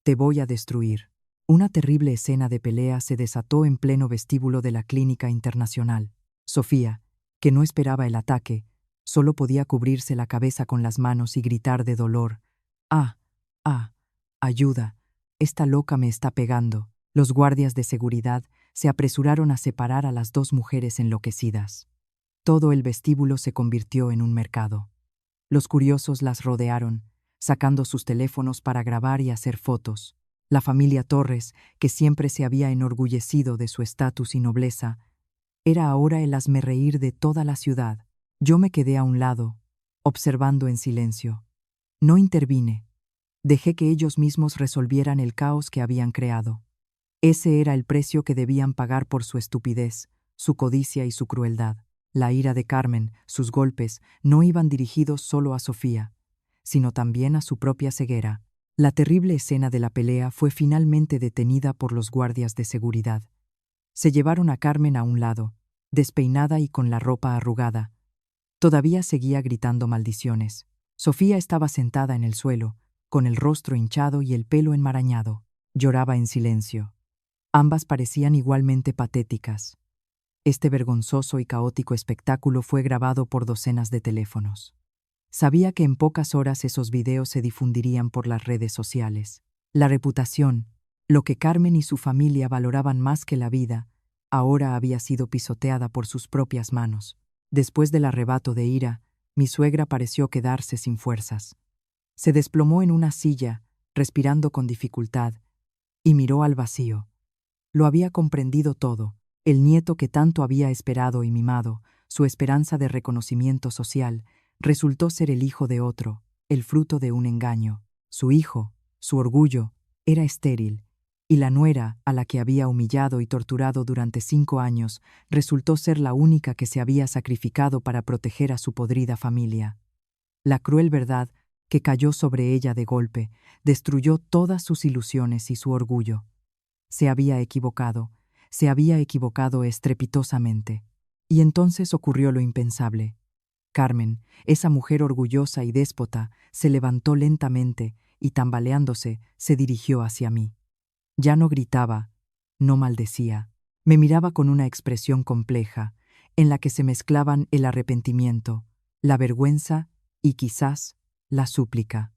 Te voy a destruir. Una terrible escena de pelea se desató en pleno vestíbulo de la Clínica Internacional. Sofía, que no esperaba el ataque, solo podía cubrirse la cabeza con las manos y gritar de dolor. ¡Ah! ¡Ah! ¡Ayuda! Esta loca me está pegando. Los guardias de seguridad se apresuraron a separar a las 2 mujeres enloquecidas. Todo el vestíbulo se convirtió en un mercado. Los curiosos las rodearon, sacando sus teléfonos para grabar y hacer fotos. La familia Torres, que siempre se había enorgullecido de su estatus y nobleza, era ahora el hazmerreír de toda la ciudad. Yo me quedé a un lado, observando en silencio. No intervine. Dejé que ellos mismos resolvieran el caos que habían creado. Ese era el precio que debían pagar por su estupidez, su codicia y su crueldad. La ira de Carmen, sus golpes, no iban dirigidos solo a Sofía, sino también a su propia ceguera. La terrible escena de la pelea fue finalmente detenida por los guardias de seguridad. Se llevaron a Carmen a un lado, despeinada y con la ropa arrugada. Todavía seguía gritando maldiciones. Sofía estaba sentada en el suelo, con el rostro hinchado y el pelo enmarañado. Lloraba en silencio. Ambas parecían igualmente patéticas. Este vergonzoso y caótico espectáculo fue grabado por docenas de teléfonos. Sabía que en pocas horas esos videos se difundirían por las redes sociales. La reputación, lo que Carmen y su familia valoraban más que la vida, ahora había sido pisoteada por sus propias manos. Después del arrebato de ira, mi suegra pareció quedarse sin fuerzas. Se desplomó en una silla, respirando con dificultad, y miró al vacío. Lo había comprendido todo. El nieto que tanto había esperado y mimado, su esperanza de reconocimiento social, resultó ser el hijo de otro, el fruto de un engaño. Su hijo, su orgullo, era estéril, y la nuera, a la que había humillado y torturado durante 5 años, resultó ser la única que se había sacrificado para proteger a su podrida familia. La cruel verdad, que cayó sobre ella de golpe, destruyó todas sus ilusiones y su orgullo. Se había equivocado estrepitosamente. Y entonces ocurrió lo impensable. Carmen, esa mujer orgullosa y déspota, se levantó lentamente y, tambaleándose, se dirigió hacia mí. Ya no gritaba, no maldecía. Me miraba con una expresión compleja, en la que se mezclaban el arrepentimiento, la vergüenza y, quizás, la súplica.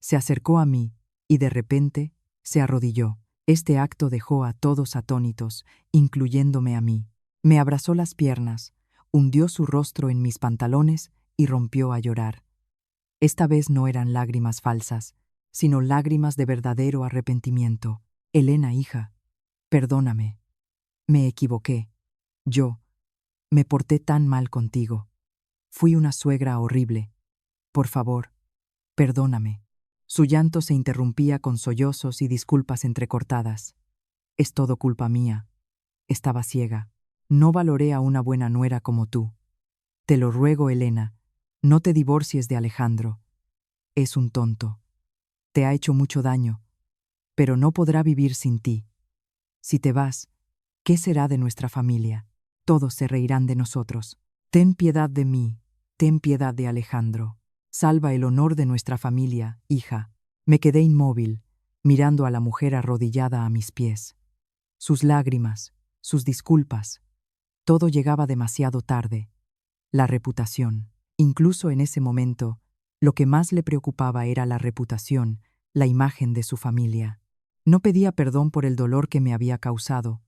Se acercó a mí y, de repente, se arrodilló. Este acto dejó a todos atónitos, incluyéndome a mí. Me abrazó las piernas, hundió su rostro en mis pantalones y rompió a llorar. Esta vez no eran lágrimas falsas, sino lágrimas de verdadero arrepentimiento. Elena, hija, perdóname. Me equivoqué. Yo me porté tan mal contigo. Fui una suegra horrible. Por favor, perdóname. Su llanto se interrumpía con sollozos y disculpas entrecortadas. Es todo culpa mía. Estaba ciega. No valoré a una buena nuera como tú. Te lo ruego, Elena, no te divorcies de Alejandro. Es un tonto. Te ha hecho mucho daño, pero no podrá vivir sin ti. Si te vas, ¿qué será de nuestra familia? Todos se reirán de nosotros. Ten piedad de mí, ten piedad de Alejandro. Salva el honor de nuestra familia, hija. Me quedé inmóvil, mirando a la mujer arrodillada a mis pies. Sus lágrimas, sus disculpas, todo llegaba demasiado tarde. La reputación. Incluso en ese momento, lo que más le preocupaba era la reputación, la imagen de su familia. No pedía perdón por el dolor que me había causado.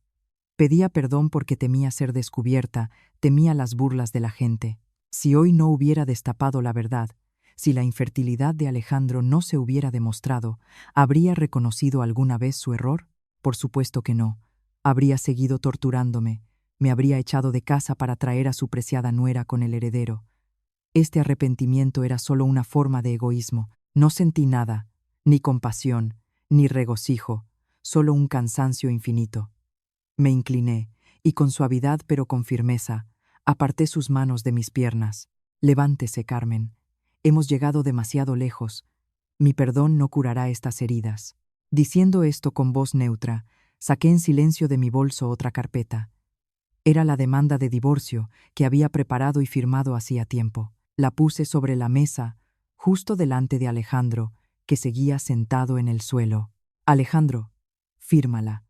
Pedía perdón porque temía ser descubierta, temía las burlas de la gente. Si hoy no hubiera destapado la verdad, si la infertilidad de Alejandro no se hubiera demostrado, ¿habría reconocido alguna vez su error? Por supuesto que no. Habría seguido torturándome, me habría echado de casa para traer a su preciada nuera con el heredero. Este arrepentimiento era solo una forma de egoísmo. No sentí nada, ni compasión, ni regocijo, solo un cansancio infinito. Me incliné, y con suavidad pero con firmeza, aparté sus manos de mis piernas. Levántese, Carmen. Hemos llegado demasiado lejos. Mi perdón no curará estas heridas. Diciendo esto con voz neutra, saqué en silencio de mi bolso otra carpeta. Era la demanda de divorcio que había preparado y firmado hacía tiempo. La puse sobre la mesa, justo delante de Alejandro, que seguía sentado en el suelo. Alejandro, fírmala.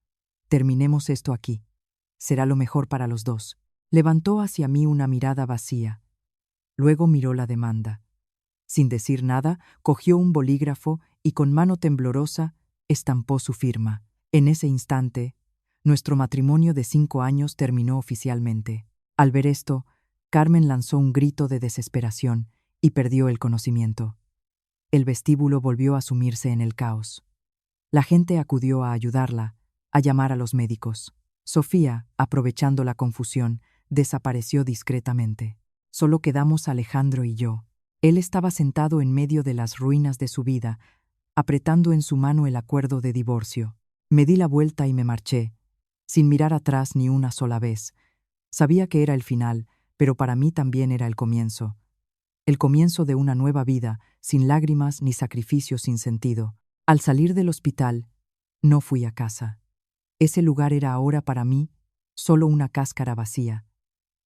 Terminemos esto aquí. Será lo mejor para los dos. Levantó hacia mí una mirada vacía. Luego miró la demanda. Sin decir nada, cogió un bolígrafo y con mano temblorosa estampó su firma. En ese instante, nuestro matrimonio de 5 años terminó oficialmente. Al ver esto, Carmen lanzó un grito de desesperación y perdió el conocimiento. El vestíbulo volvió a sumirse en el caos. La gente acudió a ayudarla, a llamar a los médicos. Sofía, aprovechando la confusión, desapareció discretamente. Solo quedamos Alejandro y yo. Él estaba sentado en medio de las ruinas de su vida, apretando en su mano el acuerdo de divorcio. Me di la vuelta y me marché, sin mirar atrás ni una sola vez. Sabía que era el final, pero para mí también era el comienzo. El comienzo de una nueva vida, sin lágrimas ni sacrificios sin sentido. Al salir del hospital, no fui a casa. Ese lugar era ahora para mí solo una cáscara vacía,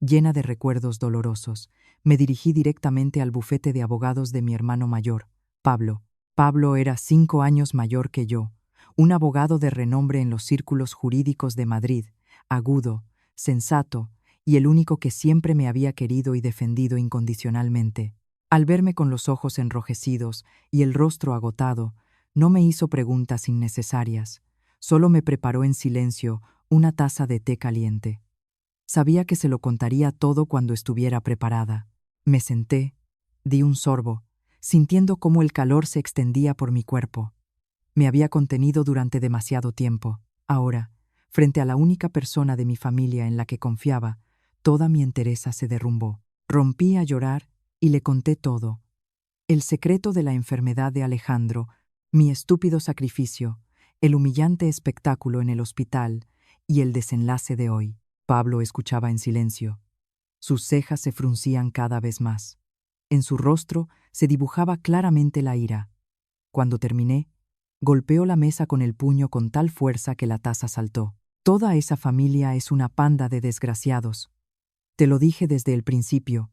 llena de recuerdos dolorosos. Me dirigí directamente al bufete de abogados de mi hermano mayor, Pablo. Pablo era 5 años mayor que yo, un abogado de renombre en los círculos jurídicos de Madrid, agudo, sensato, y el único que siempre me había querido y defendido incondicionalmente. Al verme con los ojos enrojecidos y el rostro agotado, no me hizo preguntas innecesarias, solo me preparó en silencio una taza de té caliente. Sabía que se lo contaría todo cuando estuviera preparada. Me senté, di un sorbo, sintiendo cómo el calor se extendía por mi cuerpo. Me había contenido durante demasiado tiempo. Ahora, frente a la única persona de mi familia en la que confiaba, toda mi entereza se derrumbó. Rompí a llorar y le conté todo. El secreto de la enfermedad de Alejandro, mi estúpido sacrificio, el humillante espectáculo en el hospital y el desenlace de hoy. Pablo escuchaba en silencio. Sus cejas se fruncían cada vez más. En su rostro se dibujaba claramente la ira. Cuando terminé, golpeó la mesa con el puño con tal fuerza que la taza saltó. Toda esa familia es una panda de desgraciados. Te lo dije desde el principio,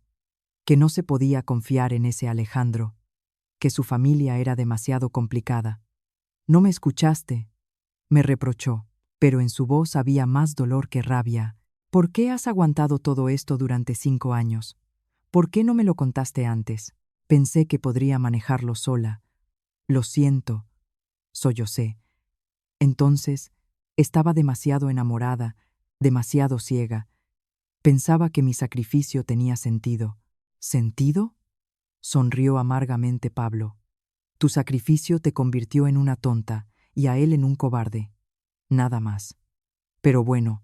que no se podía confiar en ese Alejandro, que su familia era demasiado complicada. No me escuchaste, me reprochó, pero en su voz había más dolor que rabia. ¿Por qué has aguantado todo esto durante 5 años? ¿Por qué no me lo contaste antes? Pensé que podría manejarlo sola. Lo siento, sollocé. Entonces, estaba demasiado enamorada, demasiado ciega. Pensaba que mi sacrificio tenía sentido. ¿Sentido? Sonrió amargamente Pablo. Tu sacrificio te convirtió en una tonta y a él en un cobarde. Nada más. Pero bueno,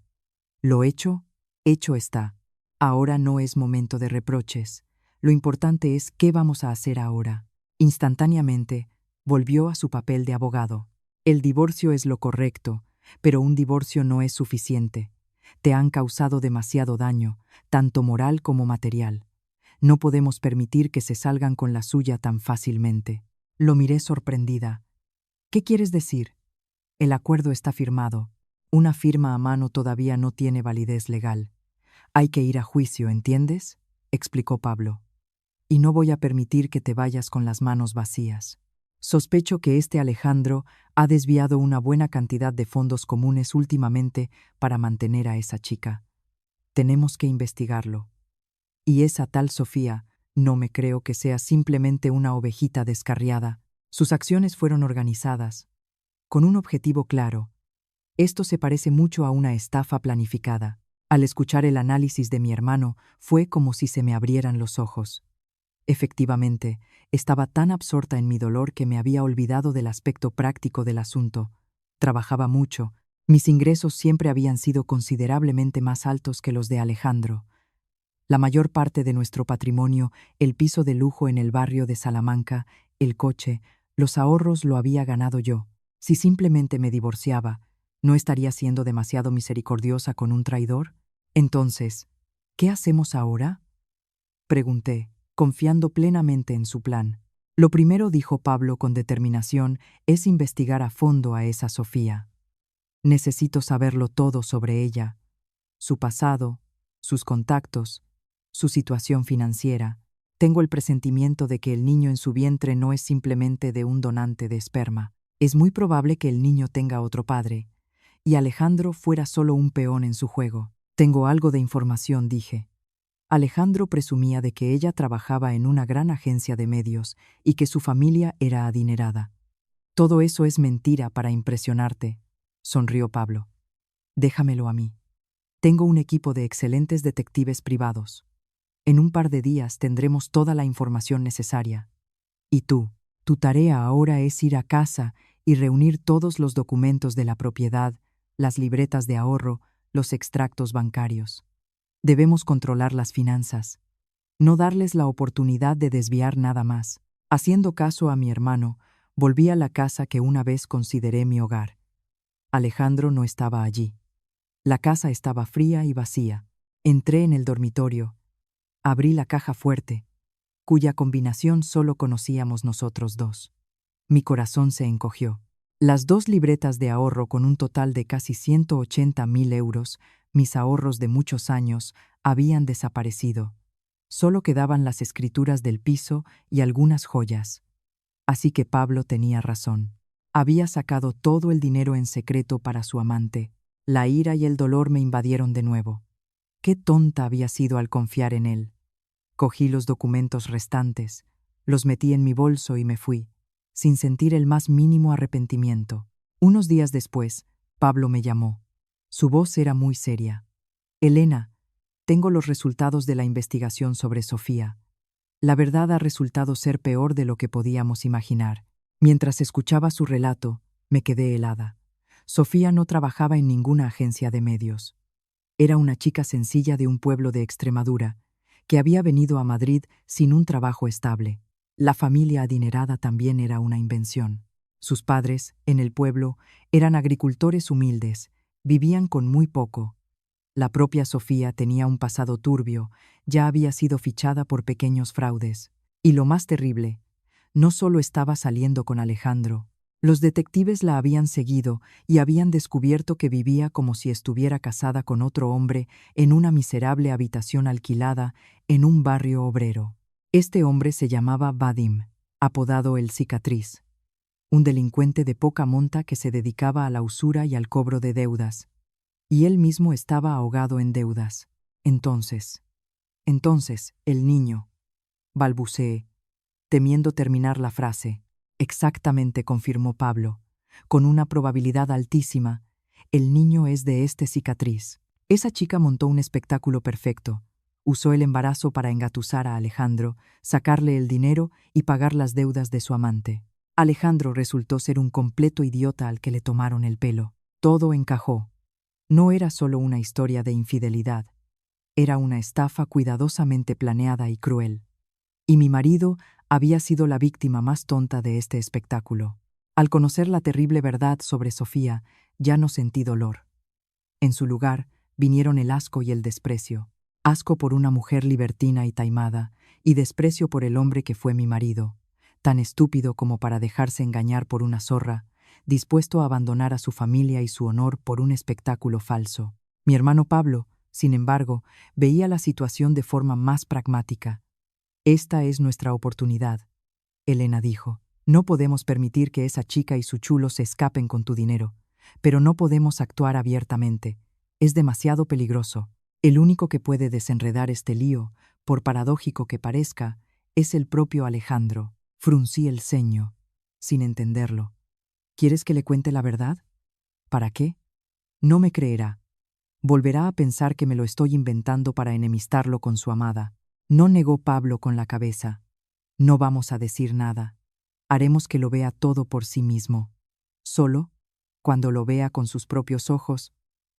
lo hecho, hecho está. Ahora no es momento de reproches. Lo importante es qué vamos a hacer ahora. Instantáneamente, volvió a su papel de abogado. El divorcio es lo correcto, pero un divorcio no es suficiente. Te han causado demasiado daño, tanto moral como material. No podemos permitir que se salgan con la suya tan fácilmente. Lo miré sorprendida. ¿Qué quieres decir? El acuerdo está firmado. Una firma a mano todavía no tiene validez legal. Hay que ir a juicio, ¿entiendes? Explicó Pablo. Y no voy a permitir que te vayas con las manos vacías. Sospecho que este Alejandro ha desviado una buena cantidad de fondos comunes últimamente para mantener a esa chica. Tenemos que investigarlo. Y esa tal Sofía, no me creo que sea simplemente una ovejita descarriada. Sus acciones fueron organizadas, con un objetivo claro. Esto se parece mucho a una estafa planificada. Al escuchar el análisis de mi hermano, fue como si se me abrieran los ojos. Efectivamente, estaba tan absorta en mi dolor que me había olvidado del aspecto práctico del asunto. Trabajaba mucho. Mis ingresos siempre habían sido considerablemente más altos que los de Alejandro. La mayor parte de nuestro patrimonio, el piso de lujo en el barrio de Salamanca, el coche, los ahorros lo había ganado yo. Si simplemente me divorciaba, ¿no estaría siendo demasiado misericordiosa con un traidor? Entonces, ¿qué hacemos ahora? Pregunté, confiando plenamente en su plan. Lo primero, dijo Pablo con determinación, es investigar a fondo a esa Sofía. Necesito saberlo todo sobre ella, su pasado, sus contactos, su situación financiera. Tengo el presentimiento de que el niño en su vientre no es simplemente de un donante de esperma. Es muy probable que el niño tenga otro padre, y Alejandro fuera solo un peón en su juego. Tengo algo de información, dije. Alejandro presumía de que ella trabajaba en una gran agencia de medios y que su familia era adinerada. Todo eso es mentira para impresionarte, sonrió Pablo. Déjamelo a mí. Tengo un equipo de excelentes detectives privados. En un par de días tendremos toda la información necesaria. Y tú, tu tarea ahora es ir a casa y reunir todos los documentos de la propiedad, las libretas de ahorro, los extractos bancarios. Debemos controlar las finanzas, no darles la oportunidad de desviar nada más. Haciendo caso a mi hermano, Volví a la casa que una vez consideré mi hogar. Alejandro no estaba allí. La casa estaba fría y vacía. Entré en el dormitorio. Abrí la caja fuerte, cuya combinación solo conocíamos nosotros dos. Mi corazón se encogió. Las 2 libretas de ahorro con un total de casi 180.000 euros, mis ahorros de muchos años, habían desaparecido. Solo quedaban las escrituras del piso y algunas joyas. Así que Pablo tenía razón. Había sacado todo el dinero en secreto para su amante. La ira y el dolor me invadieron de nuevo. Qué tonta había sido al confiar en él. Cogí los documentos restantes, los metí en mi bolso y me fui, sin sentir el más mínimo arrepentimiento. Unos días después, Pablo me llamó. Su voz era muy seria. Elena, tengo los resultados de la investigación sobre Sofía. La verdad ha resultado ser peor de lo que podíamos imaginar. Mientras escuchaba su relato, me quedé helada. Sofía no trabajaba en ninguna agencia de medios. Era una chica sencilla de un pueblo de Extremadura, que había venido a Madrid sin un trabajo estable. La familia adinerada también era una invención. Sus padres, en el pueblo, eran agricultores humildes, vivían con muy poco. La propia Sofía tenía un pasado turbio, ya había sido fichada por pequeños fraudes. Y lo más terrible, no solo estaba saliendo con Alejandro. Los detectives la habían seguido y habían descubierto que vivía como si estuviera casada con otro hombre en una miserable habitación alquilada en un barrio obrero. Este hombre se llamaba Vadim, apodado el Cicatriz, un delincuente de poca monta que se dedicaba a la usura y al cobro de deudas. Y él mismo estaba ahogado en deudas. Entonces, el niño, balbuceé, temiendo terminar la frase. Exactamente, confirmó Pablo, con una probabilidad altísima. El niño es de este Cicatriz. Esa chica montó un espectáculo perfecto. Usó el embarazo para engatusar a Alejandro, sacarle el dinero y pagar las deudas de su amante. Alejandro resultó ser un completo idiota al que le tomaron el pelo. Todo encajó. No era solo una historia de infidelidad. Era una estafa cuidadosamente planeada y cruel. Y mi marido había sido la víctima más tonta de este espectáculo. Al conocer la terrible verdad sobre Sofía, ya no sentí dolor. En su lugar, vinieron el asco y el desprecio. Asco por una mujer libertina y taimada, y desprecio por el hombre que fue mi marido, tan estúpido como para dejarse engañar por una zorra, dispuesto a abandonar a su familia y su honor por un espectáculo falso. Mi hermano Pablo, sin embargo, veía la situación de forma más pragmática. Esta es nuestra oportunidad, Elena dijo. No podemos permitir que esa chica y su chulo se escapen con tu dinero, pero no podemos actuar abiertamente. Es demasiado peligroso. El único que puede desenredar este lío, por paradójico que parezca, es el propio Alejandro. Fruncí el ceño, sin entenderlo. ¿Quieres que le cuente la verdad? ¿Para qué? No me creerá. Volverá a pensar que me lo estoy inventando para enemistarlo con su amada. No, negó Pablo con la cabeza. No vamos a decir nada. Haremos que lo vea todo por sí mismo. Solo, cuando lo vea con sus propios ojos,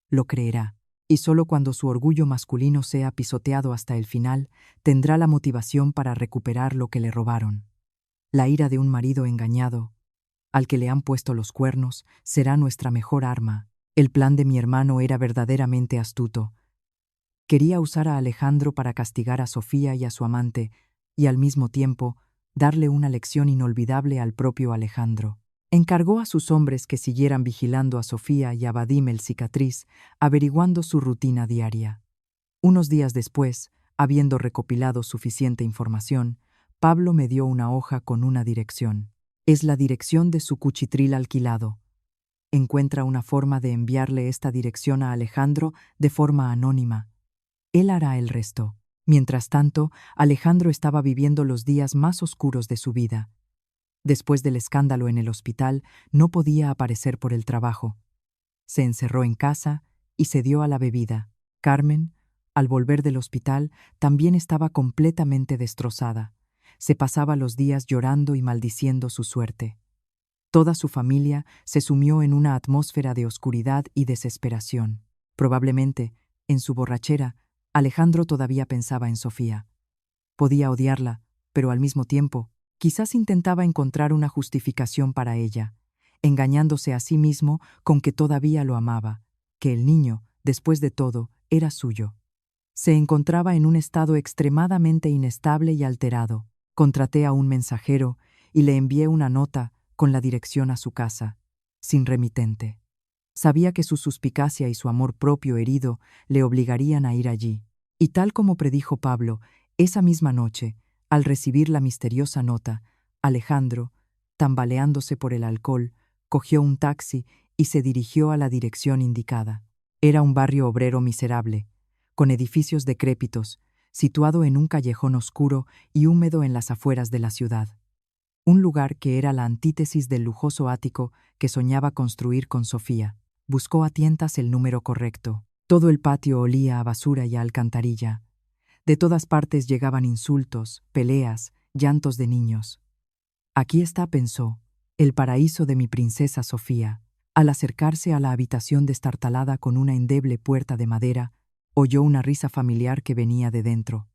lo creerá. Y solo cuando su orgullo masculino sea pisoteado hasta el final, tendrá la motivación para recuperar lo que le robaron. La ira de un marido engañado, al que le han puesto los cuernos, será nuestra mejor arma. El plan de mi hermano era verdaderamente astuto. Quería usar a Alejandro para castigar a Sofía y a su amante, y al mismo tiempo darle una lección inolvidable al propio Alejandro. Encargó a sus hombres que siguieran vigilando a Sofía y a Vadim el Cicatriz, averiguando su rutina diaria. Unos días después, habiendo recopilado suficiente información, Pablo me dio una hoja con una dirección. Es la dirección de su cuchitril alquilado. Encuentra una forma de enviarle esta dirección a Alejandro de forma anónima. Él hará el resto. Mientras tanto, Alejandro estaba viviendo los días más oscuros de su vida. Después del escándalo en el hospital, no podía aparecer por el trabajo. Se encerró en casa y se dio a la bebida. Carmen, al volver del hospital, también estaba completamente destrozada. Se pasaba los días llorando y maldiciendo su suerte. Toda su familia se sumió en una atmósfera de oscuridad y desesperación. Probablemente, en su borrachera, Alejandro todavía pensaba en Sofía. Podía odiarla, pero al mismo tiempo, Quizás intentaba encontrar una justificación para ella, engañándose a sí mismo con que todavía lo amaba, que el niño, después de todo, era suyo. Se encontraba en un estado extremadamente inestable y alterado. Contraté a un mensajero y le envié una nota con la dirección a su casa, sin remitente. Sabía que su suspicacia y su amor propio herido le obligarían a ir allí. Y tal como predijo Pablo, esa misma noche, al recibir la misteriosa nota, Alejandro, tambaleándose por el alcohol, cogió un taxi y se dirigió a la dirección indicada. Era un barrio obrero miserable, con edificios decrépitos, situado en un callejón oscuro y húmedo en las afueras de la ciudad. Un lugar que era la antítesis del lujoso ático que soñaba construir con Sofía. Buscó a tientas el número correcto. Todo el patio olía a basura y a alcantarilla. De todas partes llegaban insultos, peleas, llantos de niños. Aquí está, pensó, el paraíso de mi princesa Sofía. Al acercarse a la habitación destartalada con una endeble puerta de madera, oyó una risa familiar que venía de dentro.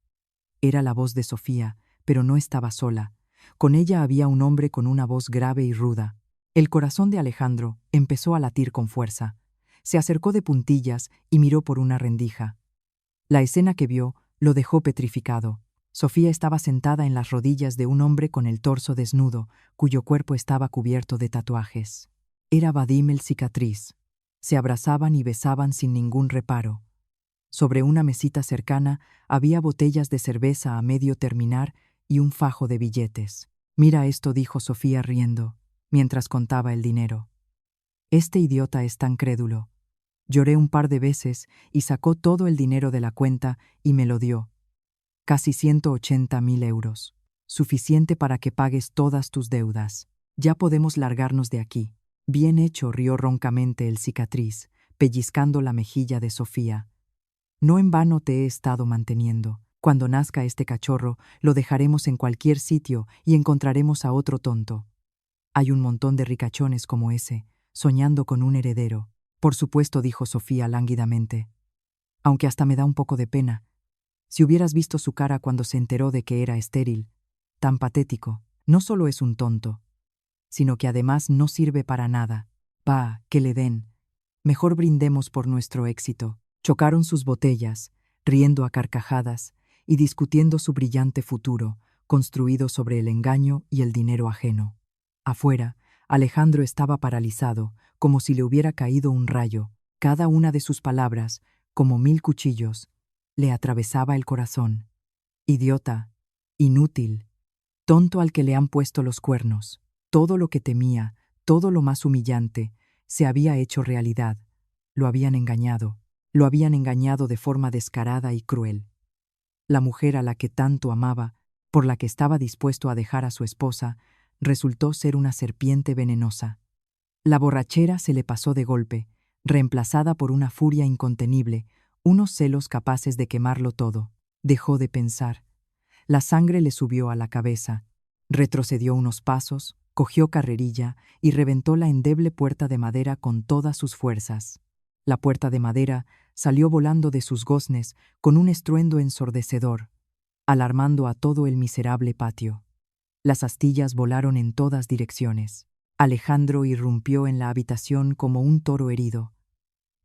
Era la voz de Sofía, pero no estaba sola. Con ella había un hombre con una voz grave y ruda. El corazón de Alejandro empezó a latir con fuerza. Se acercó de puntillas y miró por una rendija. La escena que vio lo dejó petrificado. Sofía estaba sentada en las rodillas de un hombre con el torso desnudo, cuyo cuerpo estaba cubierto de tatuajes. Era Vadim el cicatriz. Se abrazaban y besaban sin ningún reparo. Sobre una mesita cercana había botellas de cerveza a medio terminar y un fajo de billetes. «Mira esto», dijo Sofía riendo, mientras contaba el dinero. «Este idiota es tan crédulo». Lloré un par de veces y sacó todo el dinero de la cuenta y me lo dio. Casi 180.000 euros. Suficiente para que pagues todas tus deudas. Ya podemos largarnos de aquí. Bien hecho, rió roncamente el cicatriz, pellizcando la mejilla de Sofía. No en vano te he estado manteniendo. Cuando nazca este cachorro, lo dejaremos en cualquier sitio y encontraremos a otro tonto. Hay un montón de ricachones como ese, soñando con un heredero. Por supuesto, dijo Sofía lánguidamente. Aunque hasta me da un poco de pena. Si hubieras visto su cara cuando se enteró de que era estéril, tan patético. No solo es un tonto, sino que además no sirve para nada. Va, que le den. Mejor brindemos por nuestro éxito. Chocaron sus botellas, riendo a carcajadas y discutiendo su brillante futuro, construido sobre el engaño y el dinero ajeno. Afuera, Alejandro estaba paralizado, como si le hubiera caído un rayo. Cada una de sus palabras, como 1000 cuchillos, le atravesaba el corazón. Idiota, inútil, tonto al que le han puesto los cuernos. Todo lo que temía, todo lo más humillante, se había hecho realidad. Lo habían engañado de forma descarada y cruel. La mujer a la que tanto amaba, por la que estaba dispuesto a dejar a su esposa, resultó ser una serpiente venenosa. La borrachera se le pasó de golpe, reemplazada por una furia incontenible, unos celos capaces de quemarlo todo. Dejó de pensar. La sangre le subió a la cabeza. Retrocedió unos pasos, cogió carrerilla y reventó la endeble puerta de madera con todas sus fuerzas. La puerta de madera salió volando de sus goznes con un estruendo ensordecedor, alarmando a todo el miserable patio. Las astillas volaron en todas direcciones. Alejandro irrumpió en la habitación como un toro herido,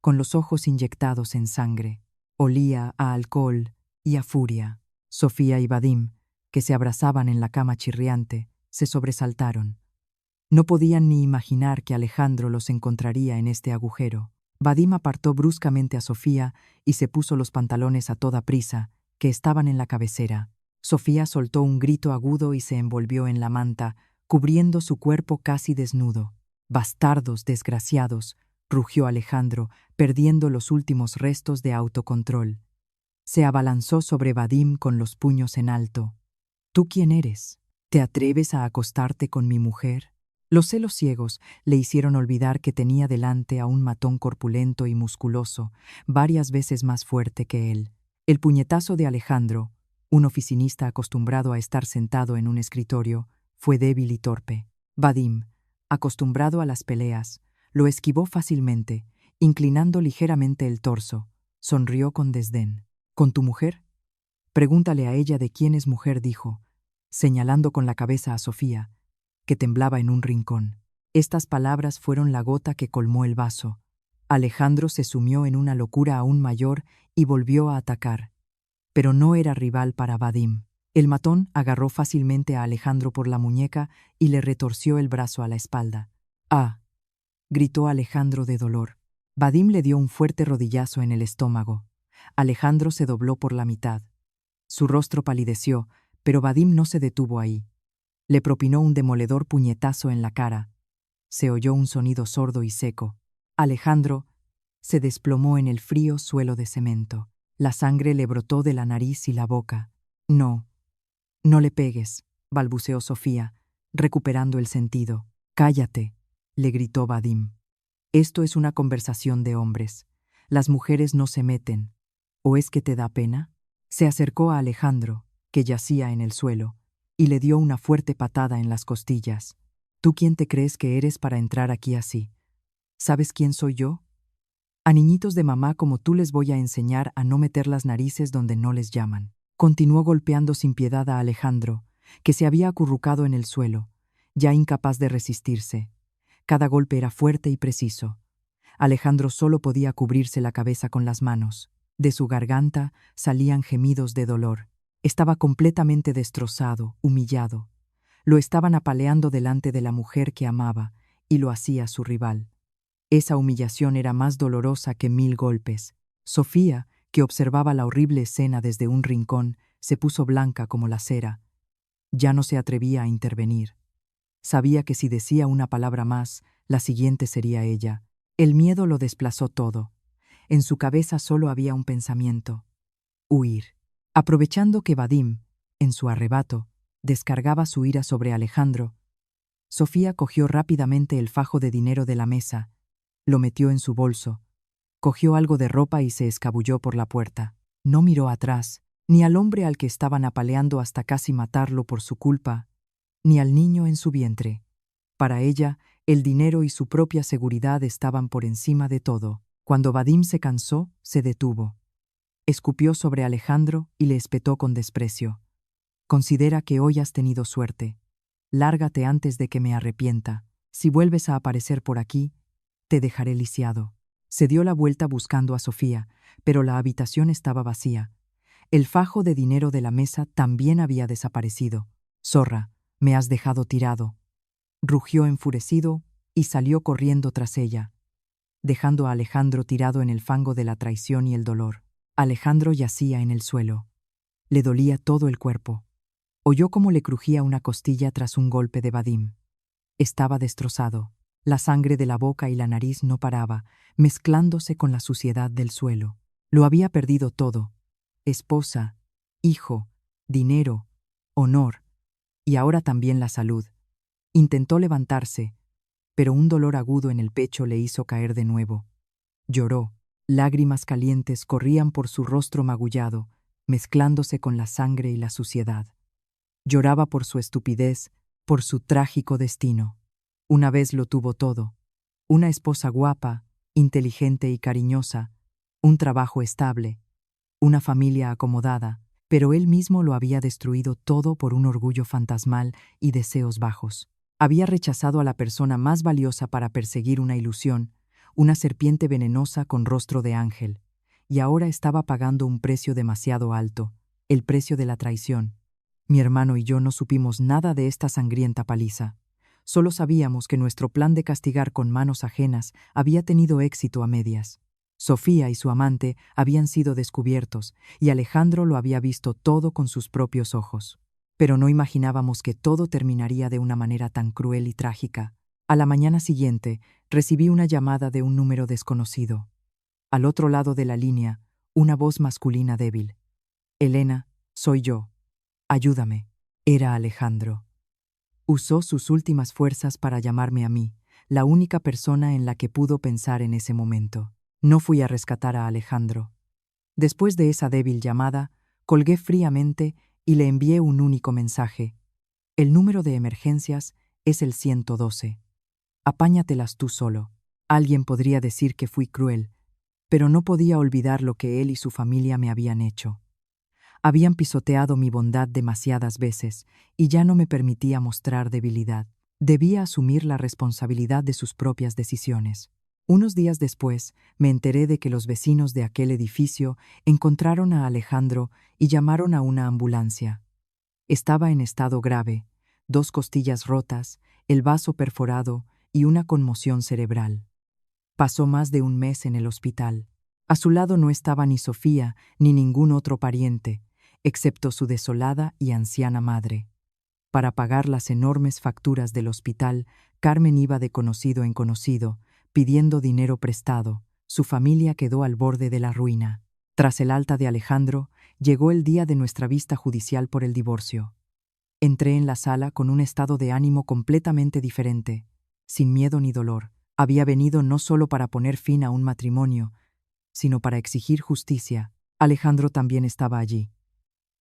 con los ojos inyectados en sangre. Olía a alcohol y a furia. Sofía y Vadim, que se abrazaban en la cama chirriante, se sobresaltaron. No podían ni imaginar que Alejandro los encontraría en este agujero. Vadim apartó bruscamente a Sofía y se puso los pantalones a toda prisa, que estaban en la cabecera. Sofía soltó un grito agudo y se envolvió en la manta, cubriendo su cuerpo casi desnudo. «Bastardos, desgraciados», rugió Alejandro, perdiendo los últimos restos de autocontrol. Se abalanzó sobre Vadim con los puños en alto. «¿Tú quién eres? ¿Te atreves a acostarte con mi mujer?» Los celos ciegos le hicieron olvidar que tenía delante a un matón corpulento y musculoso, varias veces más fuerte que él. El puñetazo de Alejandro, un oficinista acostumbrado a estar sentado en un escritorio, fue débil y torpe. Vadim, acostumbrado a las peleas, lo esquivó fácilmente, inclinando ligeramente el torso. Sonrió con desdén. «¿Con tu mujer?» «Pregúntale a ella de quién es mujer», dijo. señalando con la cabeza a Sofía, que temblaba en un rincón. Estas palabras fueron la gota que colmó el vaso. Alejandro se sumió en una locura aún mayor y volvió a atacar. Pero no era rival para Vadim. El matón agarró fácilmente a Alejandro por la muñeca y le retorció el brazo a la espalda. ¡Ah! Gritó Alejandro de dolor. Vadim le dio un fuerte rodillazo en el estómago. Alejandro se dobló por la mitad. Su rostro palideció, pero Vadim no se detuvo ahí. Le propinó un demoledor puñetazo en la cara. Se oyó un sonido sordo y seco. Alejandro se desplomó en el frío suelo de cemento. La sangre le brotó de la nariz y la boca. No, no le pegues, balbuceó Sofía, recuperando el sentido. Cállate, le gritó Vadim. Esto es una conversación de hombres. Las mujeres no se meten. ¿O es que te da pena? Se acercó a Alejandro, que yacía en el suelo, y le dio una fuerte patada en las costillas. ¿Tú quién te crees que eres para entrar aquí así? ¿Sabes quién soy yo? A niñitos de mamá como tú les voy a enseñar a no meter las narices donde no les llaman. Continuó golpeando sin piedad a Alejandro, que se había acurrucado en el suelo, ya incapaz de resistirse. Cada golpe era fuerte y preciso. Alejandro solo podía cubrirse la cabeza con las manos. De su garganta salían gemidos de dolor. Estaba completamente destrozado, humillado. Lo estaban apaleando delante de la mujer que amaba, y lo hacía su rival. Esa humillación era más dolorosa que 1000 golpes. Sofía, que observaba la horrible escena desde un rincón, se puso blanca como la cera. Ya no se atrevía a intervenir. Sabía que si decía una palabra más, la siguiente sería ella. El miedo lo desplazó todo. En su cabeza solo había un pensamiento: huir. Aprovechando que Vadim, en su arrebato, descargaba su ira sobre Alejandro, Sofía cogió rápidamente el fajo de dinero de la mesa, lo metió en su bolso, cogió algo de ropa y se escabulló por la puerta. No miró atrás, ni al hombre al que estaban apaleando hasta casi matarlo por su culpa, ni al niño en su vientre. Para ella, el dinero y su propia seguridad estaban por encima de todo. Cuando Vadim se cansó, se detuvo. Escupió sobre Alejandro y le espetó con desprecio. Considera que hoy has tenido suerte. Lárgate antes de que me arrepienta. Si vuelves a aparecer por aquí, te dejaré lisiado. Se dio la vuelta buscando a Sofía, pero la habitación estaba vacía. El fajo de dinero de la mesa también había desaparecido. Zorra, me has dejado tirado. Rugió enfurecido y salió corriendo tras ella, dejando a Alejandro tirado en el fango de la traición y el dolor. Alejandro yacía en el suelo. Le dolía todo el cuerpo. Oyó cómo le crujía una costilla tras un golpe de Vadim. Estaba destrozado. La sangre de la boca y la nariz no paraba, mezclándose con la suciedad del suelo. Lo había perdido todo: esposa, hijo, dinero, honor, y ahora también la salud. Intentó levantarse, pero un dolor agudo en el pecho le hizo caer de nuevo. Lloró. Lágrimas calientes corrían por su rostro magullado, mezclándose con la sangre y la suciedad. Lloraba por su estupidez, por su trágico destino. Una vez lo tuvo todo: una esposa guapa, inteligente y cariñosa, un trabajo estable, una familia acomodada, pero él mismo lo había destruido todo por un orgullo fantasmal y deseos bajos. Había rechazado a la persona más valiosa para perseguir una ilusión, una serpiente venenosa con rostro de ángel, y ahora estaba pagando un precio demasiado alto, el precio de la traición. Mi hermano y yo no supimos nada de esta sangrienta paliza. Solo sabíamos que nuestro plan de castigar con manos ajenas había tenido éxito a medias. Sofía y su amante habían sido descubiertos, y Alejandro lo había visto todo con sus propios ojos. Pero no imaginábamos que todo terminaría de una manera tan cruel y trágica. A la mañana siguiente, recibí una llamada de un número desconocido. Al otro lado de la línea, una voz masculina débil. «Elena, soy yo. Ayúdame». Era Alejandro. Usó sus últimas fuerzas para llamarme a mí, la única persona en la que pudo pensar en ese momento. No fui a rescatar a Alejandro. Después de esa débil llamada, colgué fríamente y le envié un único mensaje. El número de emergencias es el 112. Apáñatelas tú solo. Alguien podría decir que fui cruel, pero no podía olvidar lo que él y su familia me habían hecho. Habían pisoteado mi bondad demasiadas veces y ya no me permitía mostrar debilidad. Debía asumir la responsabilidad de sus propias decisiones. Unos días después, me enteré de que los vecinos de aquel edificio encontraron a Alejandro y llamaron a una ambulancia. Estaba en estado grave, 2 costillas rotas, el vaso perforado y una conmoción cerebral. Pasó más de un mes en el hospital. A su lado no estaba ni Sofía ni ningún otro pariente, excepto su desolada y anciana madre. Para pagar las enormes facturas del hospital, Carmen iba de conocido en conocido, pidiendo dinero prestado. Su familia quedó al borde de la ruina. Tras el alta de Alejandro, llegó el día de nuestra vista judicial por el divorcio. Entré en la sala con un estado de ánimo completamente diferente, sin miedo ni dolor. Había venido no solo para poner fin a un matrimonio, sino para exigir justicia. Alejandro también estaba allí.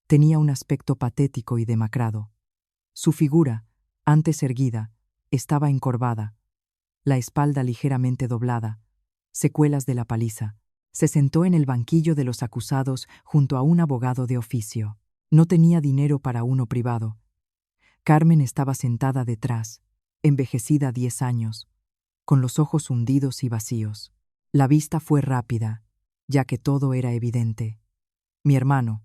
Tenía un aspecto patético y demacrado. Su figura, antes erguida, estaba encorvada, la espalda ligeramente doblada, secuelas de la paliza. Se sentó en el banquillo de los acusados junto a un abogado de oficio. No tenía dinero para uno privado. Carmen estaba sentada detrás, envejecida 10 años, con los ojos hundidos y vacíos. La vista fue rápida, ya que todo era evidente. Mi hermano,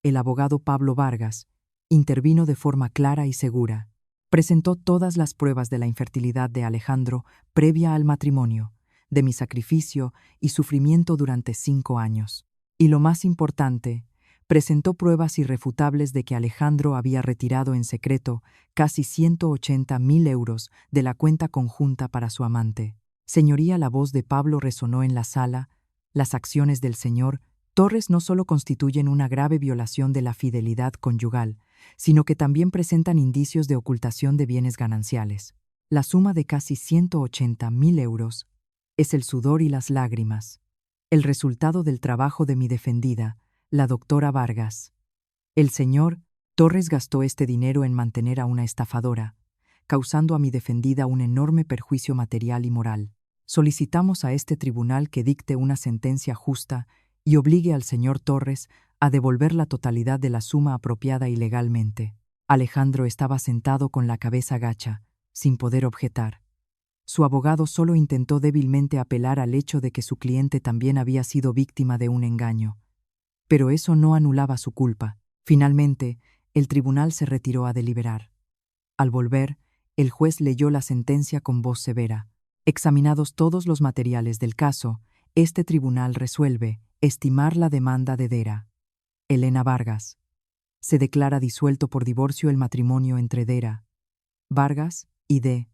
el abogado Pablo Vargas, intervino de forma clara y segura. Presentó todas las pruebas de la infertilidad de Alejandro previa al matrimonio, de mi sacrificio y sufrimiento durante 5 años. Y lo más importante, presentó pruebas irrefutables de que Alejandro había retirado en secreto casi 180.000 euros de la cuenta conjunta para su amante. Señoría, la voz de Pablo resonó en la sala. Las acciones del señor Torres no solo constituyen una grave violación de la fidelidad conyugal, sino que también presentan indicios de ocultación de bienes gananciales. La suma de casi 180.000 euros es el sudor y las lágrimas, el resultado del trabajo de mi defendida, la doctora Vargas. El señor Torres gastó este dinero en mantener a una estafadora, causando a mi defendida un enorme perjuicio material y moral. Solicitamos a este tribunal que dicte una sentencia justa y obligue al señor Torres a devolver la totalidad de la suma apropiada ilegalmente. Alejandro estaba sentado con la cabeza gacha, sin poder objetar. Su abogado solo intentó débilmente apelar al hecho de que su cliente también había sido víctima de un engaño. Pero eso no anulaba su culpa. Finalmente, el tribunal se retiró a deliberar. Al volver, el juez leyó la sentencia con voz severa. Examinados todos los materiales del caso, este tribunal resuelve estimar la demanda de Dera, Elena Vargas. Se declara disuelto por divorcio el matrimonio entre Dera, Vargas y D.